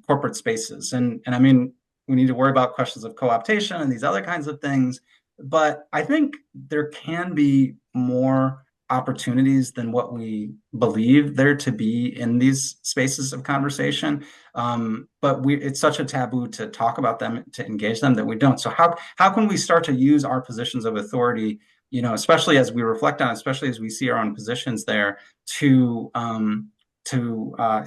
corporate spaces. And I mean, we need to worry about questions of co-optation and these other kinds of things. But I think there can be more opportunities than what we believe there to be in these spaces of conversation. But it's such a taboo to talk about them, to engage them, that we don't. So how can we start to use our positions of authority, especially as we reflect on, especially as we see our own positions there, to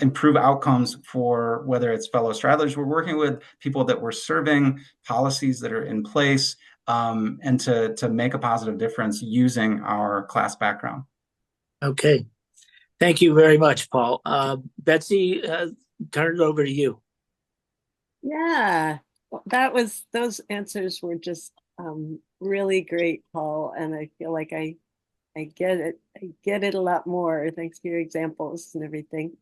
improve outcomes for whether it's fellow straddlers we're working with, people that we're serving, policies that are in place, and to make a positive difference using our class background. Okay. Thank you very much, Paul. Betsy, turn it over to you. Yeah, those answers were just really great, Paul, and I feel like I get it. I get it a lot more. Thanks for your examples and everything.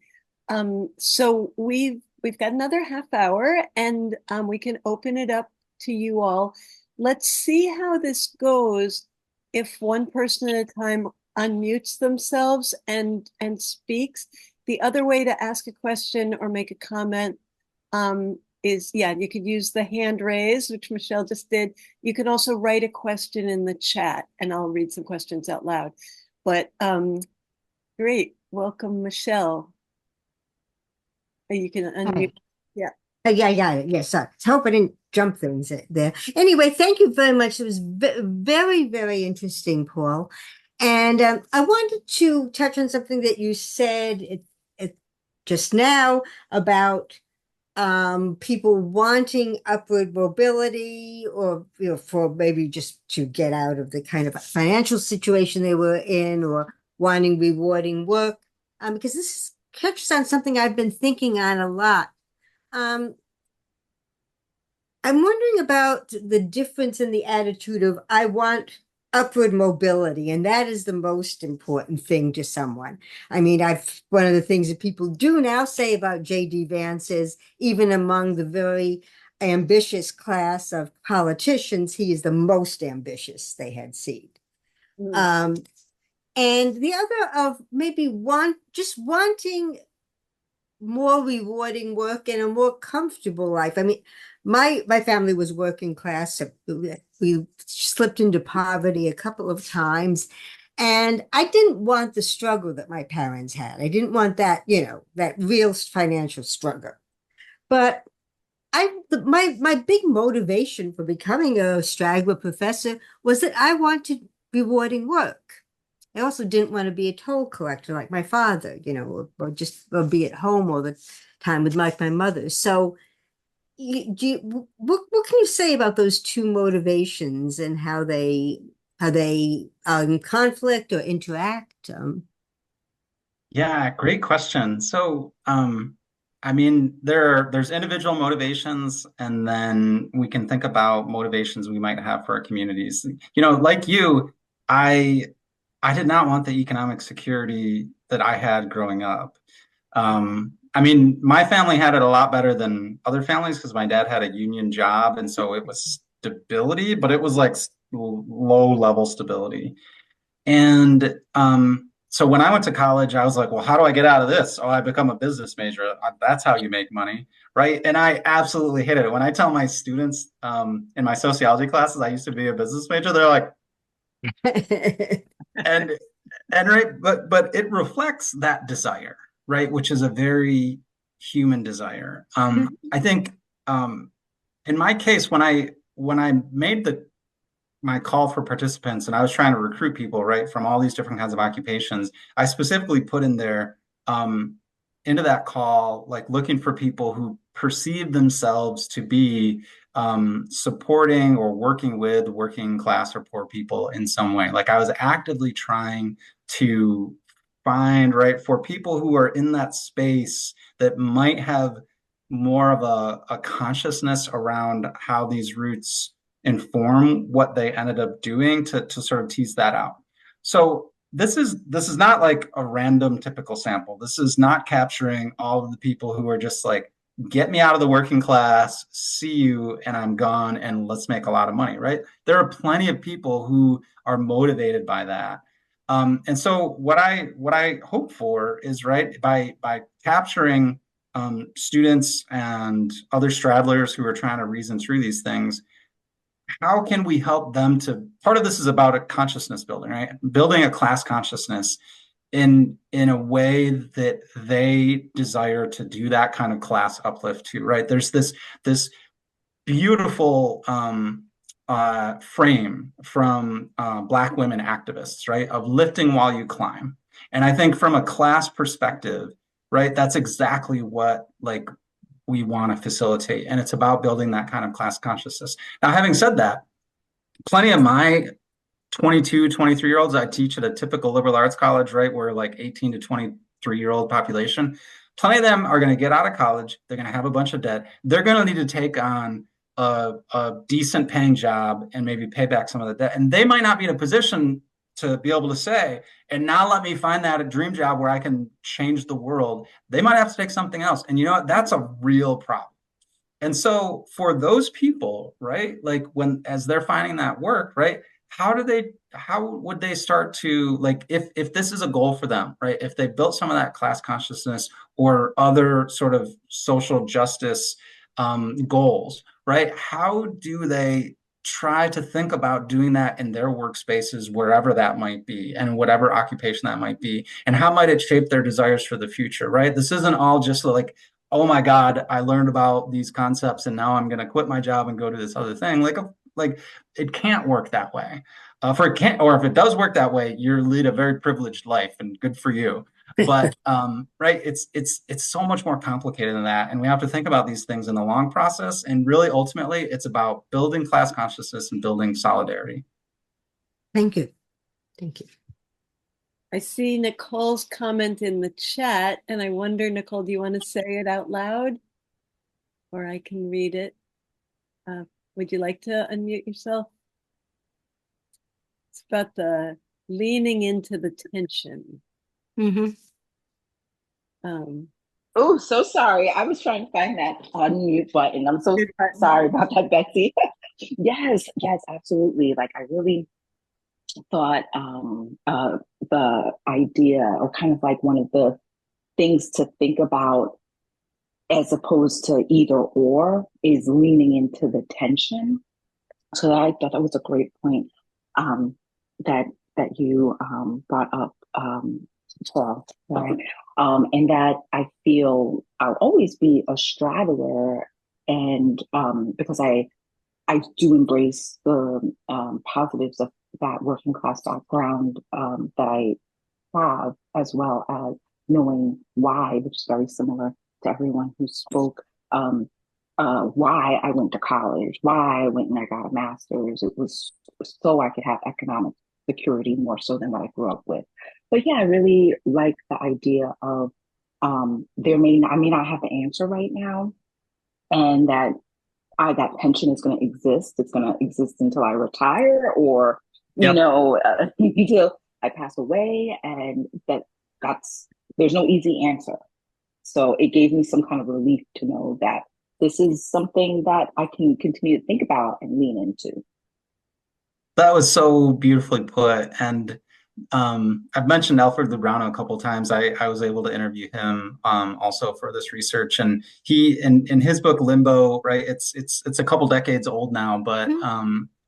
So we've got another half hour, and we can open it up to you all. Let's see how this goes if one person at a time unmutes themselves and speaks. The other way to ask a question or make a comment is, you could use the hand raise, which Michelle just did. You can also write a question in the chat, and I'll read some questions out loud. But great. Welcome, Michelle. You can unmute. Hi. Yeah. Sorry. I hope I didn't jump things there. Anyway, thank you very much. It was very, very interesting, Paul. And I wanted to touch on something that you said just now about people wanting upward mobility, or for maybe just to get out of the kind of financial situation they were in, or wanting rewarding work. Because this catches on something I've been thinking on a lot. Um, I'm wondering about the difference in the attitude of I want upward mobility, and that is the most important thing to someone. I mean, one of the things that people do now say about J.D. Vance is even among the very ambitious class of politicians, he is the most ambitious they had seen. Mm. And the other of maybe just wanting more rewarding work and a more comfortable life. I mean, my family was working class. We slipped into poverty a couple of times, and I didn't want the struggle that my parents had. I didn't want that, that real financial struggle. But my big motivation for becoming a straggler professor was that I wanted rewarding work. I also didn't want to be a toll collector like my father, or be at home all the time with like my mother. So, what can you say about those two motivations and how they are in conflict or interact? Yeah, great question. So, I mean, there's individual motivations, and then we can think about motivations we might have for our communities. Like you, I I did not want the economic security that I had growing up. I mean, my family had it a lot better than other families because my dad had a union job, and so it was stability, but it was like low level stability. And so when I went to college, I was like, well, how do I get out of this? Oh, I become a business major. That's how you make money, right? And I absolutely hated it. When I tell my students in my sociology classes I used to be a business major, they're like, and right, but it reflects that desire, right, which is a very human desire. I think in my case, when I made my call for participants and I was trying to recruit people, right, from all these different kinds of occupations, I specifically put in there into that call, like looking for people who perceive themselves to be supporting or working with working class or poor people in some way. Like I was actively trying to find, right, for people who are in that space that might have more of a consciousness around how these roots inform what they ended up doing to sort of tease that out. So this is not like a random typical sample. This is not capturing all of the people who are just like, get me out of the working class, see you, and I'm gone, and let's make a lot of money, right? There are plenty of people who are motivated by that. And so what I hope for is, right, by capturing students and other straddlers who are trying to reason through these things, how can we help them to, part of this is about a consciousness building, right? Building a class consciousness in a way that they desire to do that kind of class uplift too, right? There's this beautiful frame from Black women activists, right, of lifting while you climb. And I think from a class perspective, right, that's exactly what like we want to facilitate. And it's about building that kind of class consciousness. Now, having said that, plenty of my 22, 23-year-olds I teach at a typical liberal arts college, right, where like 18 to 23-year-old population, plenty of them are going to get out of college. They're going to have a bunch of debt. They're going to need to take on a decent paying job and maybe pay back some of the debt. And they might not be in a position to be able to say, and now let me find that a dream job where I can change the world. They might have to take something else. And you know what? That's a real problem. And so for those people, right, like as they're finding that work, right, how would they start to, like, if this is a goal for them, right, if they built some of that class consciousness or other sort of social justice goals, right, how do they try to think about doing that in their workspaces, wherever that might be, and whatever occupation that might be, and how might it shape their desires for the future, right? This isn't all just like, oh my God, I learned about these concepts and now I'm going to quit my job and go to this other thing. Like it can't work that way. For it can't, or if it does work that way, you lead a very privileged life, and good for you. But right, it's so much more complicated than that, and we have to think about these things in the long process. And really, ultimately, it's about building class consciousness and building solidarity. Thank you. Thank you. I see Nicole's comment in the chat, and I wonder, Nicole, do you want to say it out loud? Or I can read it. Would you like to unmute yourself? It's about the leaning into the tension. Oh, so sorry. I was trying to find that unmute button. I'm so sorry about that, Betsy. Yes, absolutely. Like, I really thought the idea, or kind of like one of the things to think about as opposed to either or, is leaning into the tension. So I thought that was a great point that you brought up, Paul, right? And that I feel I'll always be a straddler, and because I do embrace the positives of that working class background that I have, as well as knowing why, which is very similar to everyone who spoke. Why I went to college, why I went and I got a master's. It was so I could have economic security more so than what I grew up with. But yeah, I really like the idea of I may not have the answer right now, and that that pension is going to exist. It's going to exist until I retire, or Yep. until I pass away, and there's no easy answer. So it gave me some kind of relief to know that this is something that I can continue to think about and lean into. That was so beautifully put. And I've mentioned Alfred Lubrano a couple of times. I was able to interview him also for this research, and he in his book Limbo, right? It's a couple decades old now, but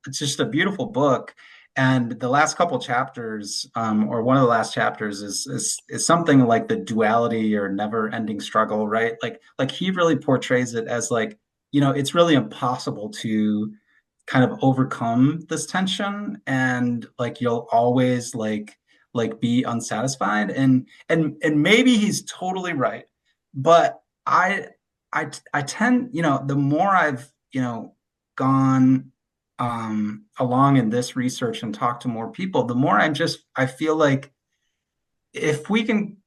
it's just a beautiful book. And the last couple chapters, or one of the last chapters, is something like the duality or never-ending struggle, right? Like he really portrays it as like, it's really impossible to kind of overcome this tension, and like you'll always like be unsatisfied, and maybe he's totally right, but I tend, the more I've gone along in this research and talked to more people, the more I feel like, if we can,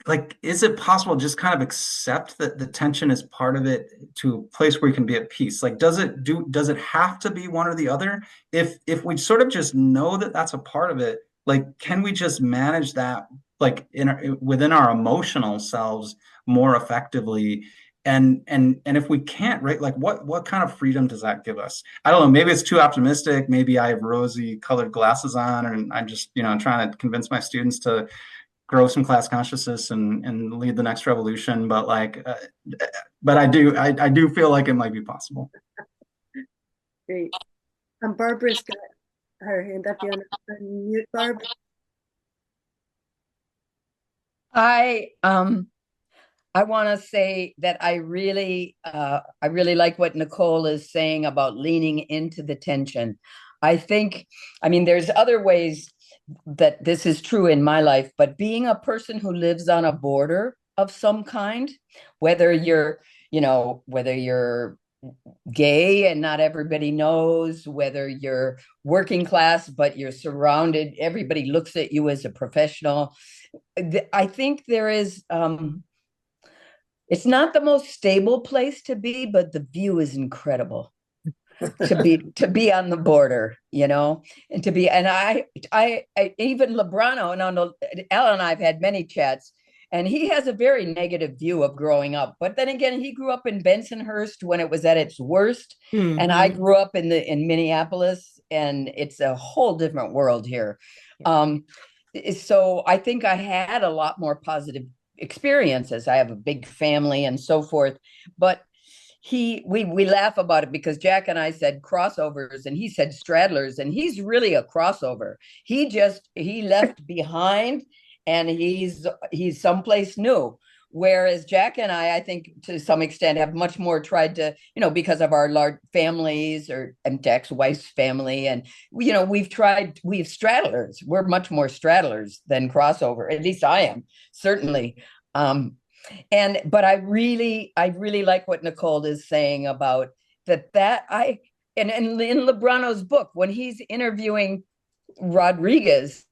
like, is it possible to just kind of accept that the tension is part of it, to a place where you can be at peace? Like, does it have to be one or the other? If we sort of just know that that's a part of it, like, can we just manage that, like, within our emotional selves more effectively? And if we can't, right, like what kind of freedom does that give us? I don't know, maybe it's too optimistic, maybe I have rosy colored glasses on, and I'm just trying to convince my students to grow some class consciousness and lead the next revolution. But but I do feel like it might be possible. Great. Barbara's got her hand up. You want to unmute, Barb? I want to say that I really like what Nicole is saying about leaning into the tension. I mean, there's other ways that this is true in my life, but being a person who lives on a border of some kind, whether you're gay and not everybody knows, whether you're working class but you're surrounded, everybody looks at you as a professional. I think there is it's not the most stable place to be, but the view is incredible. to be on the border, and I even Lebrano, and Alan and I've had many chats, and he has a very negative view of growing up. But then again, he grew up in Bensonhurst when it was at its worst, and I grew up in Minneapolis, and it's a whole different world here. So I think I had a lot more positive experiences. I have a big family and so forth, but we laugh about it because Jack and I said crossovers and he said straddlers, and he's really a crossover. He left behind and he's someplace new. Whereas Jack and I think to some extent have much more tried to, because of our large families and Jack's wife's family. And, we've straddlers. We're much more straddlers than crossover. At least I am, certainly. But I really like what Nicole is saying about and in Lebrano's book, when he's interviewing Rodriguez,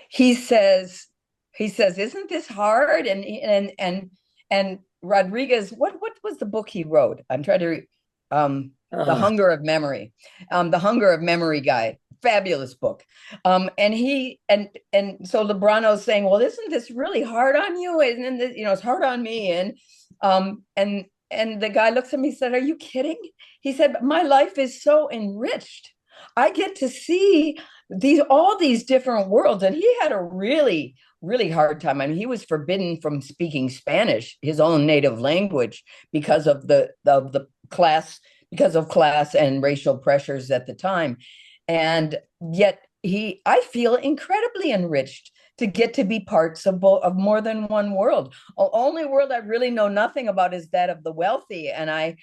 he says, isn't this hard? And Rodriguez, what was the book he wrote? I'm trying to The Hunger of Memory. The Hunger of Memory guy. Fabulous book. And so Lebrano's saying, well, isn't this really hard on you? And then, it's hard on me. And the guy looks at me and said, are you kidding? He said, my life is so enriched. I get to see all these different worlds. And he had a really, really hard time. I mean, he was forbidden from speaking Spanish, his own native language, because of the class and racial pressures at the time. And yet I feel incredibly enriched to get to be parts of more than one world. The only world I really know nothing about is that of the wealthy. And I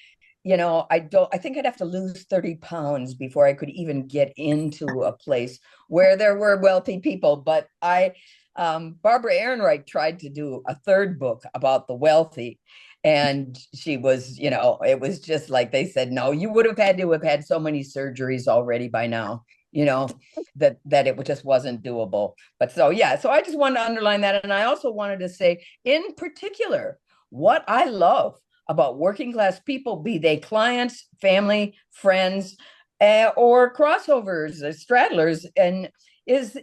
think I'd have to lose 30 pounds before I could even get into a place where there were wealthy people. But Barbara Ehrenreich tried to do a third book about the wealthy. And she was, it was just like they said, no, you would have had to have had so many surgeries already by now, that it just wasn't doable. But so I just wanted to underline that. And I also wanted to say, in particular, what I love about working class people, be they clients, family, friends, or crossovers, or straddlers, and is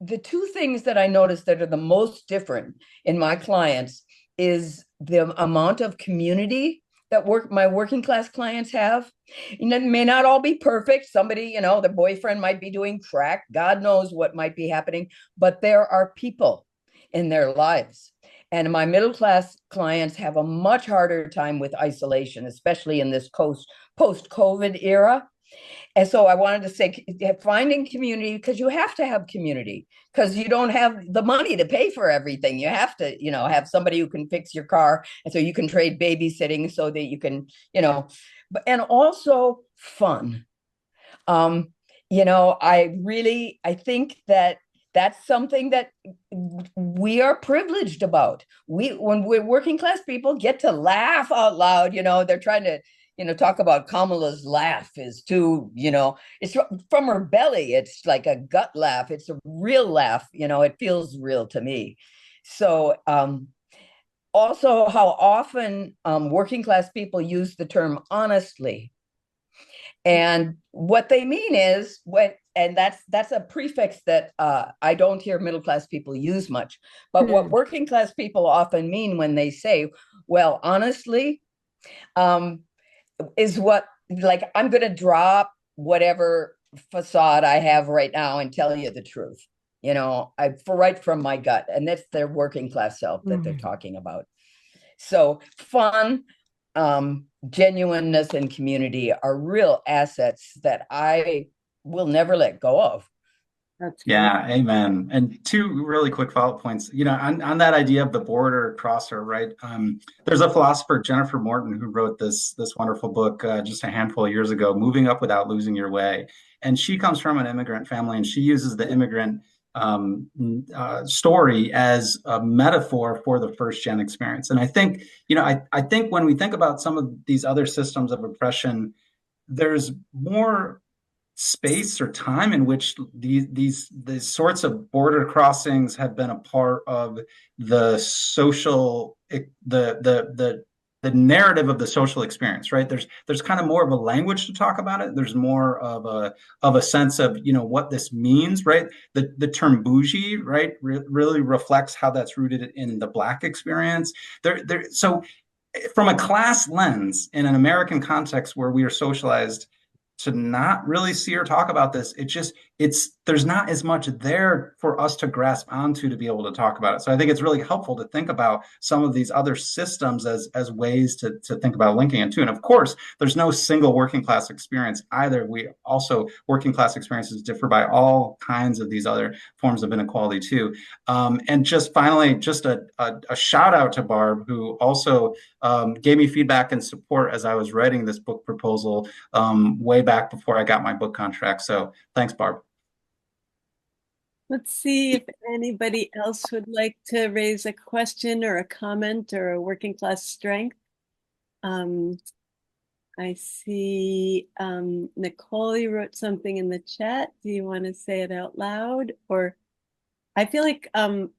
the two things that I noticed that are the most different in my clients is the amount of community that my working class clients have. And it may not all be perfect. Somebody, the boyfriend might be doing crack. God knows what might be happening, but there are people in their lives. And my middle class clients have a much harder time with isolation, especially in this post-COVID era. And so I wanted to say, finding community, because you have to have community, because you don't have the money to pay for everything. You have to, have somebody who can fix your car. And so you can trade babysitting so that you can, and also fun. I think that's something that we are privileged about. When we're working class people, get to laugh out loud. They're trying to, talk about Kamala's laugh is too, it's from her belly. It's like a gut laugh. It's a real laugh. It feels real to me. So also how often working class people use the term honestly. And what they mean is and that's a prefix that I don't hear middle class people use much. But what working class people often mean when they say, well, honestly, is what, like, I'm going to drop whatever facade I have right now and tell you the truth. Right from my gut. And that's their working class self that they're talking about. So fun, genuineness, and community are real assets that I will never let go of. That's Yeah, amen. And two really quick follow-up points. On that idea of the border crosser, right? There's a philosopher, Jennifer Morton, who wrote this wonderful book just a handful of years ago, Moving Up Without Losing Your Way. And she comes from an immigrant family, and she uses the immigrant story as a metaphor for the first gen experience. And I think, I think when we think about some of these other systems of oppression, there's more space or time in which these sorts of border crossings have been a part of the social, the narrative of the social experience, right? There's kind of more of a language to talk about it. There's more of a sense of, what this means, right? The term bougie, right, really reflects how that's rooted in the Black experience. So from a class lens, in an American context where we are socialized to not really see or talk about this, there's not as much there for us to grasp onto to be able to talk about it. So I think it's really helpful to think about some of these other systems as ways to think about linking it to. And of course, there's no single working class experience either. Working class experiences differ by all kinds of these other forms of inequality too. And just finally, just a shout out to Barb, who also gave me feedback and support as I was writing this book proposal way back before I got my book contract. So thanks, Barb. Let's see if anybody else would like to raise a question or a comment or a working class strength. I see Nicole, you wrote something in the chat. Do you want to say it out loud? Or I feel like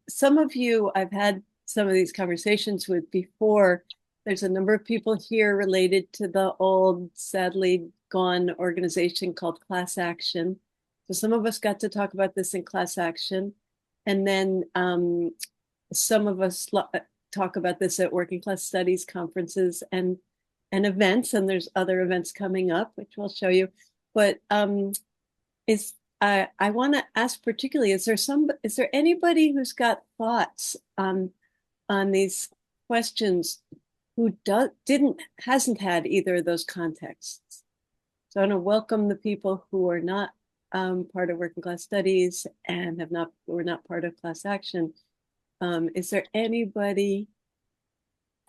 some of you I've had some of these conversations with before. There's a number of people here related to the old, sadly gone organization called Class Action. So some of us got to talk about this in Class Action. And then some of us talk about this at working class studies conferences and events. And there's other events coming up, which we'll show you. But I want to ask particularly, is there anybody who's got thoughts on these questions who hasn't had either of those contexts? So I want to welcome the people who are not part of working class studies and were not part of Class Action. Is there anybody?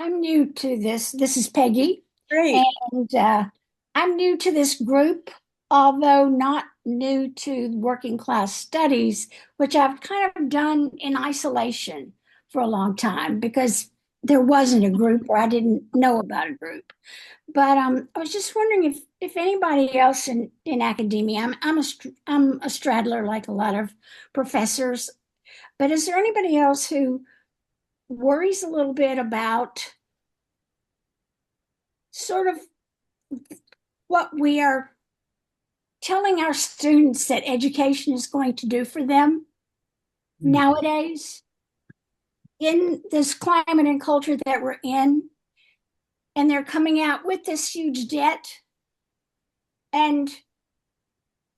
I'm new to this. This is Peggy. Great. And I'm new to this group, although not new to working class studies, which I've kind of done in isolation for a long time because there wasn't a group or I didn't know about a group. But I was just wondering if anybody else in academia, I'm a straddler like a lot of professors, but is there anybody else who worries a little bit about sort of what we are telling our students that education is going to do for them nowadays in this climate and culture that we're in? And they're coming out with this huge debt, and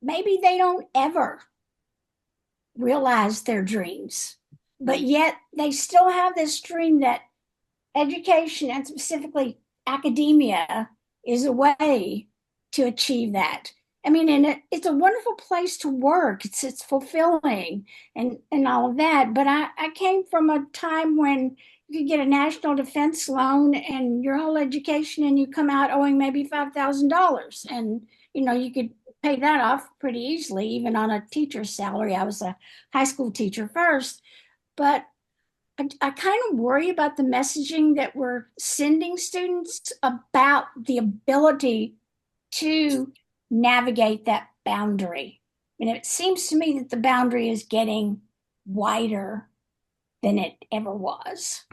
maybe they don't ever realize their dreams, but yet they still have this dream that education, and specifically academia, is a way to achieve that. I mean, and it's a wonderful place to work. It's fulfilling and all of that. But I came from a time when you could get a national defense loan and your whole education, and you come out owing maybe $5,000, and you could pay that off pretty easily, even on a teacher's salary. I was a high school teacher first, but I kind of worry about the messaging that we're sending students about the ability to navigate that boundary. And it seems to me that the boundary is getting wider than it ever was.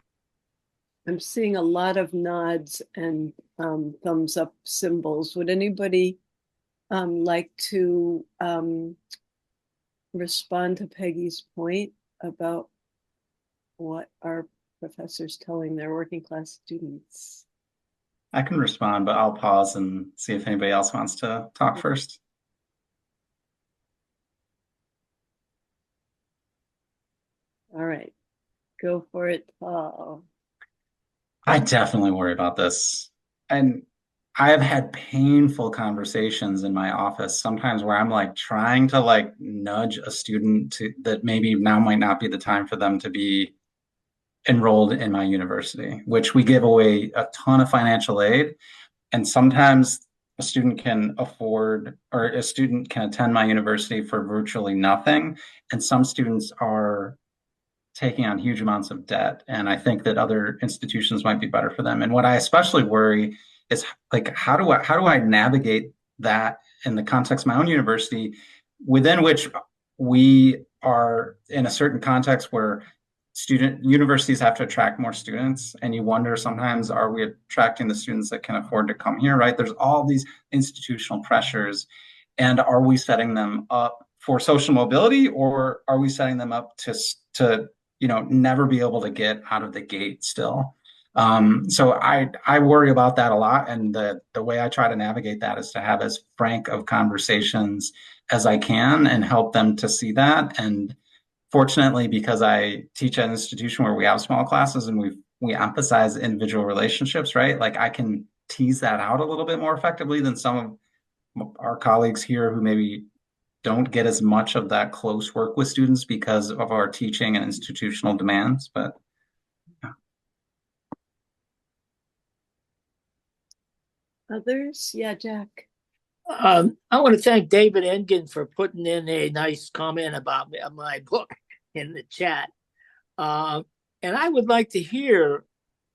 I'm seeing a lot of nods and thumbs up symbols. Would anybody like to respond to Peggy's point about what are professors telling their working class students? I can respond, but I'll pause and see if anybody else wants to talk first. All right, go for it, Paul. I definitely worry about this. And I have had painful conversations in my office sometimes where I'm like trying to like nudge a student that maybe now might not be the time for them to be enrolled in my university, which we give away a ton of financial aid. And sometimes a student can attend my university for virtually nothing. And some students are taking on huge amounts of debt. And I think that other institutions might be better for them. And what I especially worry is like, how do I navigate that in the context of my own university, within which we are in a certain context where universities have to attract more students, and you wonder sometimes, are we attracting the students that can afford to come here, right? There's all these institutional pressures, and are we setting them up for social mobility, or are we setting them up to never be able to get out of the gate still? So I worry about that a lot, and the way I try to navigate that is to have as frank of conversations as I can and help them to see that. And fortunately, because I teach at an institution where we have small classes and we emphasize individual relationships, right? Like I can tease that out a little bit more effectively than some of our colleagues here who maybe don't get as much of that close work with students because of our teaching and institutional demands. But yeah. Others? Yeah, Jack. I want to thank David Engen for putting in a nice comment about my book in the chat. And I would like to hear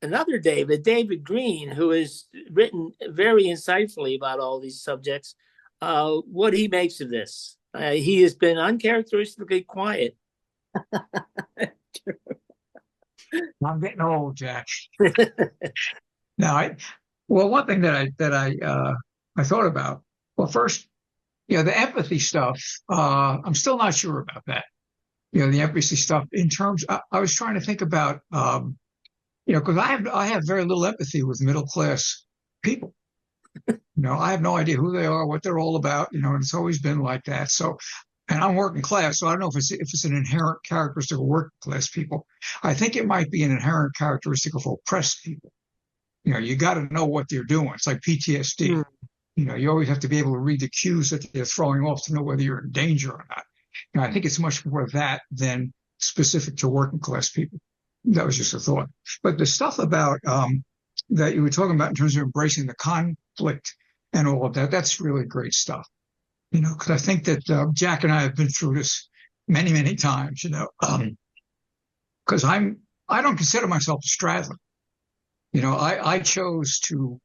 another David Green, who has written very insightfully about all these subjects, what he makes of this. He has been uncharacteristically quiet. I'm getting old, Jack. Now, one thing that I thought about. Well, first, the empathy stuff. I'm still not sure about that. The empathy stuff in terms. I was trying to think about, because I have very little empathy with middle class people. I have no idea who they are, what they're all about. And it's always been like that. So, and I'm working class, so I don't know if it's an inherent characteristic of working class people. I think it might be an inherent characteristic of oppressed people. You got to know what they're doing. It's like PTSD. You always have to be able to read the cues that they're throwing off to know whether you're in danger or not. I think it's much more that than specific to working class people. That was just a thought. But the stuff about that you were talking about in terms of embracing the conflict and all of that, that's really great stuff. Because I think that Jack and I have been through this many, many times, because I don't consider myself a straddler. I chose to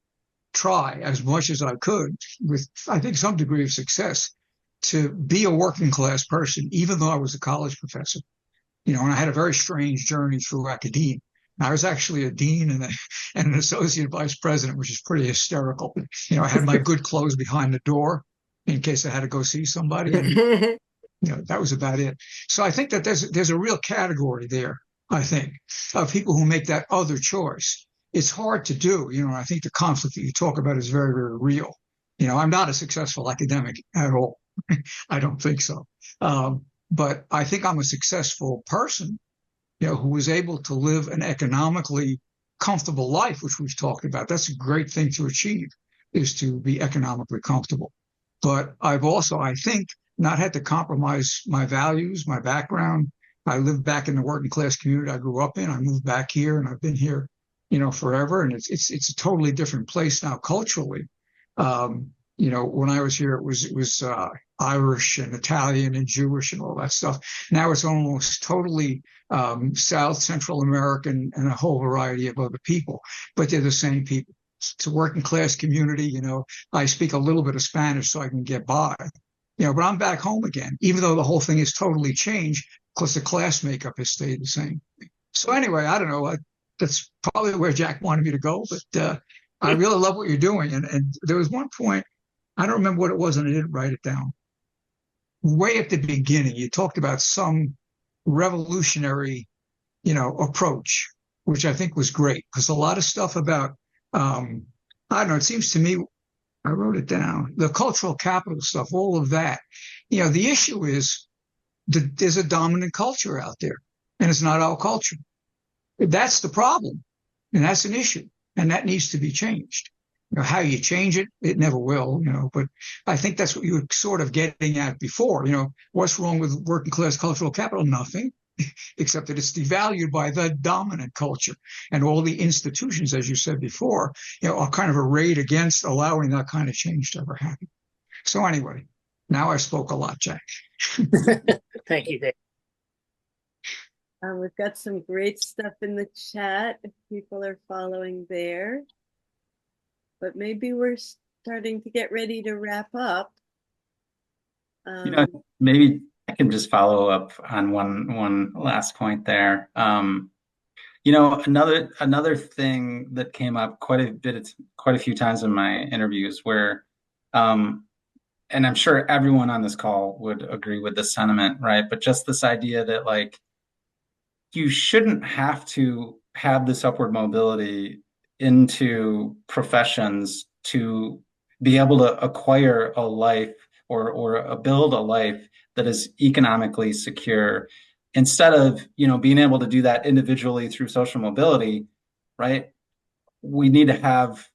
try as much as I could with, I think, some degree of success to be a working class person, even though I was a college professor. And I had a very strange journey through academia. I was actually a dean and an associate vice president, which is pretty hysterical. I had my good clothes behind the door in case I had to go see somebody. That was about it. So I think that there's a real category there, I think, of people who make that other choice. It's hard to do, and I think the conflict that you talk about is very, very real. I'm not a successful academic at all. I don't think so. But I think I'm a successful person, who was able to live an economically comfortable life, which we've talked about. That's a great thing to achieve, is to be economically comfortable. But I've also, I think, not had to compromise my values, my background. I lived back in the working class community I grew up in. I moved back here and I've been here, forever. And it's a totally different place now culturally. When I was here, it was Irish and Italian and Jewish and all that stuff. Now it's almost totally South Central American and a whole variety of other people, but they're the same people. It's a working class community. I speak a little bit of Spanish so I can get by, but I'm back home again, even though the whole thing has totally changed because the class makeup has stayed the same. So anyway, I don't know. That's probably where Jack wanted me to go, but I really love what you're doing. And there was one point, I don't remember what it was, and I didn't write it down. Way at the beginning, you talked about some revolutionary, approach, which I think was great, because a lot of stuff about, I don't know, it seems to me, I wrote it down, the cultural capital stuff, all of that. The issue is that there's a dominant culture out there, and it's not our culture. That's the problem, and that's an issue, and that needs to be changed. How you change it, it never will, but I think that's what you were sort of getting at before. What's wrong with working class cultural capital? Nothing, except that it's devalued by the dominant culture. And all the institutions, as you said before, are kind of arrayed against allowing that kind of change to ever happen. So anyway, now I spoke a lot, Jack. Thank you, Dave. We've got some great stuff in the chat if people are following there. But maybe we're starting to get ready to wrap up. Maybe I can just follow up on one last point there. Another thing that came up quite a few times in my interviews where, and I'm sure everyone on this call would agree with this sentiment, right? But just this idea that like, you shouldn't have to have this upward mobility into professions to be able to acquire a life or build a life that is economically secure, instead of, being able to do that individually through social mobility, right? We need to have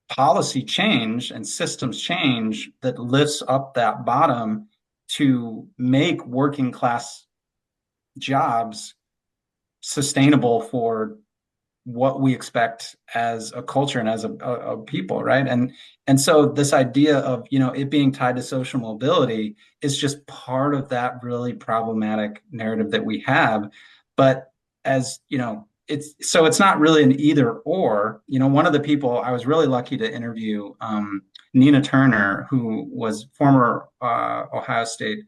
policy change and systems change that lifts up that bottom to make working class jobs sustainable for what we expect as a culture and as a people, right? And so this idea of, it being tied to social mobility is just part of that really problematic narrative that we have. But as it's not really an either or. One of the people I was really lucky to interview, Nina Turner, who was former Ohio State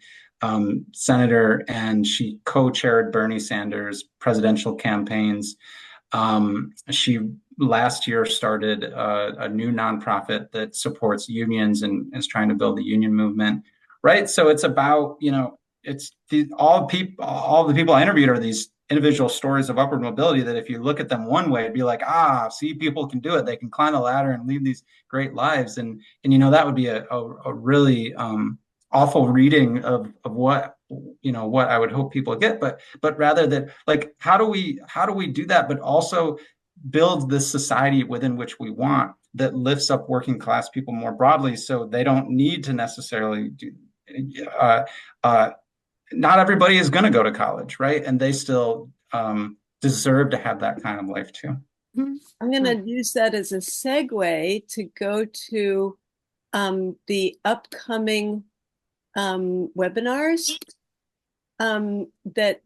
senator, and she co-chaired Bernie Sanders' presidential campaigns. She last year started a new nonprofit that supports unions and is trying to build the union movement, right? So it's about, all the people I interviewed are these individual stories of upward mobility that if you look at them one way, it'd be like, see, people can do it. They can climb the ladder and lead these great lives. And that would be a really awful reading of what what I would hope people get, but rather that, like, how do we do that, but also build this society within which we want, that lifts up working class people more broadly, so they don't need to necessarily do not everybody is going to go to college, right? And they still deserve to have that kind of life too. I'm going to use that as a segue to go to the upcoming webinars that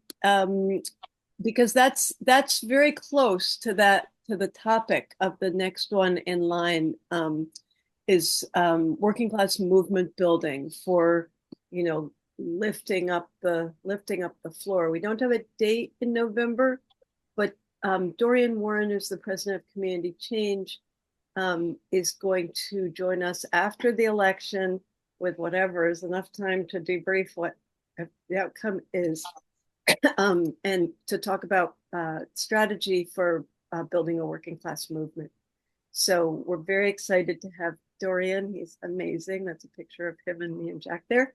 because that's very close to the topic of the next one in line, is working class movement building for lifting up the floor. We don't have a date in November, but Dorian Warren, who's the president of Community Change, is going to join us after the election with whatever is enough time to debrief what the outcome is, and to talk about strategy for building a working class movement. So we're very excited to have Dorian. He's amazing. That's a picture of him and me and Jack there,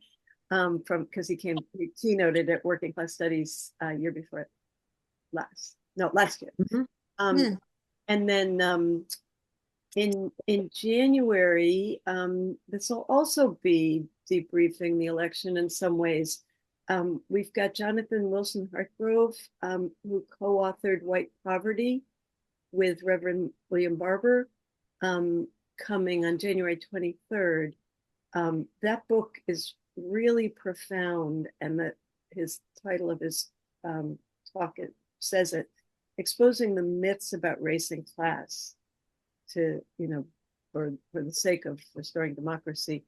because he keynoted at Working Class Studies year before last year. Mm-hmm. And then in January, this will also be debriefing the election in some ways. We've got Jonathan Wilson Hartgrove, who co-authored White Poverty with Reverend William Barber, coming on January 23rd. That book is really profound, and his title of his talk says it, exposing the myths about race and class to, for the sake of restoring democracy.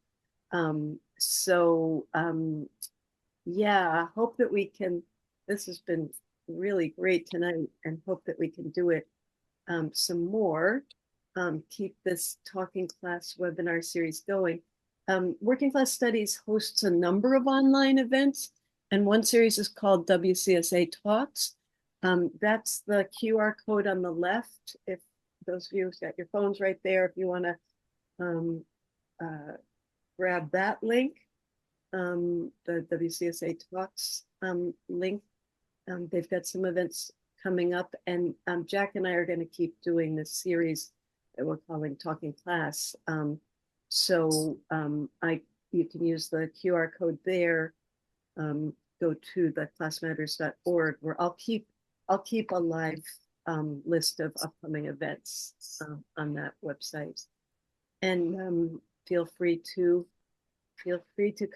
Yeah, hope that we can, this has been really great tonight, and hope that we can do it some more, keep this Talking Class webinar series going. Working Class Studies hosts a number of online events, and one series is called WCSA Talks. That's the QR code on the left. If those of you who've got your phones right there, if you want to grab that link, the WCSA Talks link. They've got some events coming up, and Jack and I are going to keep doing this series that we're calling Talking Class. You can use the QR code there. Go to the classmatters.org, where I'll keep a live list of upcoming events on that website. And feel free to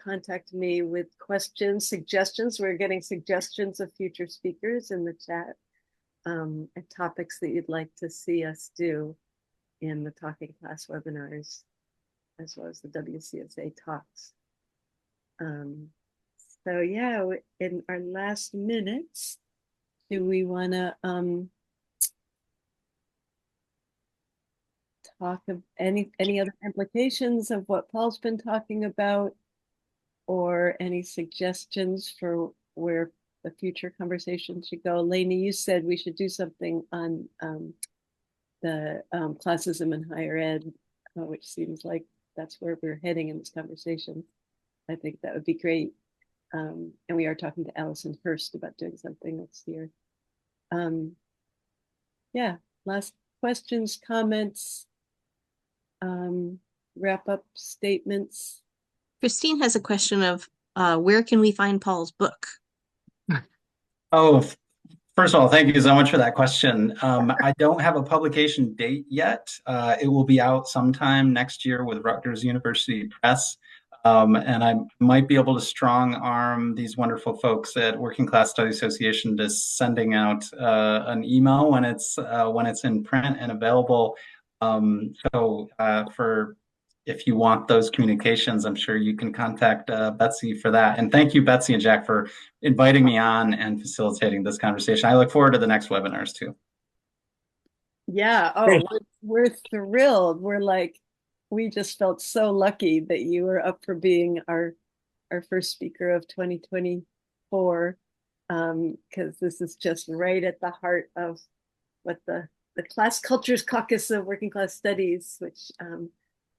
contact me with questions, suggestions. We're getting suggestions of future speakers in the chat, and topics that you'd like to see us do in the Talking Class webinars, as well as the WCSA talks. So yeah, in our last minutes, do we want to talk of any other implications of what Paul's been talking about, or any suggestions for where the future conversation should go? Lainey, you said we should do something on the classism in higher ed, which seems like that's where we're heading in this conversation. I think that would be great. And we are talking to Allison Hurst about doing something next year. Yeah, last questions, comments, wrap up statements. Christine has a question of where can we find Paul's book? Oh, first of all, thank you so much for that question. I don't have a publication date yet. It will be out sometime next year with Rutgers University Press. And I might be able to strong arm these wonderful folks at Working Class Study Association to sending out an email when it's in print and available. For if you want those communications, I'm sure you can contact Betsy for that. And thank you, Betsy and Jack, for inviting me on and facilitating this conversation. I look forward to the next webinars too. Yeah, oh, we're thrilled. We just felt so lucky that you were up for being our first speaker of 2024, because this is just right at the heart of what the Class Cultures Caucus of Working Class Studies, which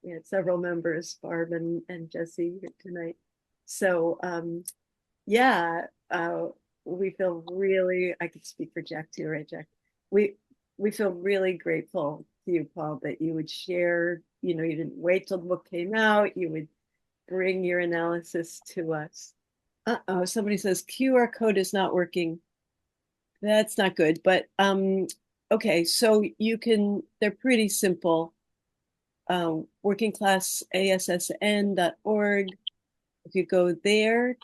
we had several members, Barb and Jesse here tonight. So yeah, we feel really, I could speak for Jack too, right, Jack? We feel really grateful to you, Paul, that you would share, you didn't wait till the book came out, you would bring your analysis to us. Uh-oh, somebody says QR code is not working. That's not good, but okay, so they're pretty simple. workingclassassn.org. If you go there,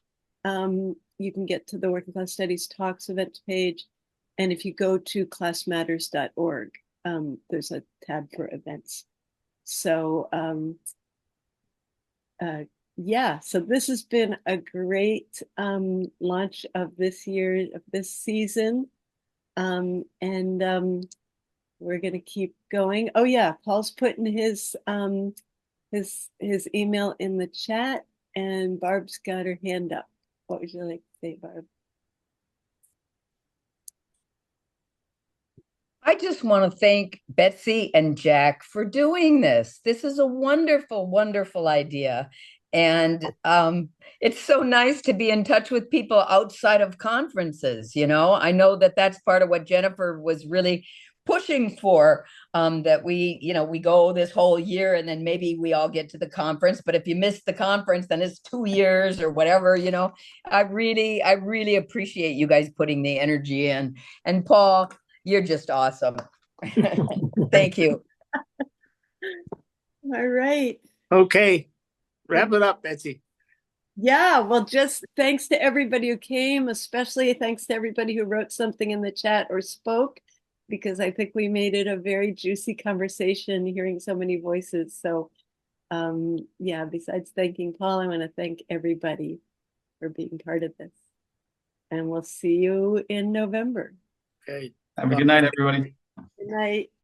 you can get to the Working Class Studies Talks event page. And if you go to classmatters.org, there's a tab for events. So yeah, so this has been a great launch of this season. And we're gonna keep going. Oh yeah, Paul's putting his email in the chat, and Barb's got her hand up. What would you like to say, Barb? I just want to thank Betsy and Jack for doing this. This is a wonderful, wonderful idea. And it's so nice to be in touch with people outside of conferences. I know that that's part of what Jennifer was really pushing for, that we go this whole year and then maybe we all get to the conference. But if you miss the conference, then it's 2 years or whatever. I really appreciate you guys putting the energy in. And Paul, you're just awesome. Thank you. All right. Okay. Wrap it up, Betsy. Yeah, well, just thanks to everybody who came, especially thanks to everybody who wrote something in the chat or spoke, because I think we made it a very juicy conversation hearing so many voices. So yeah, besides thanking Paul, I want to thank everybody for being part of this. And we'll see you in November. Okay. Have a good night, everybody. Good night.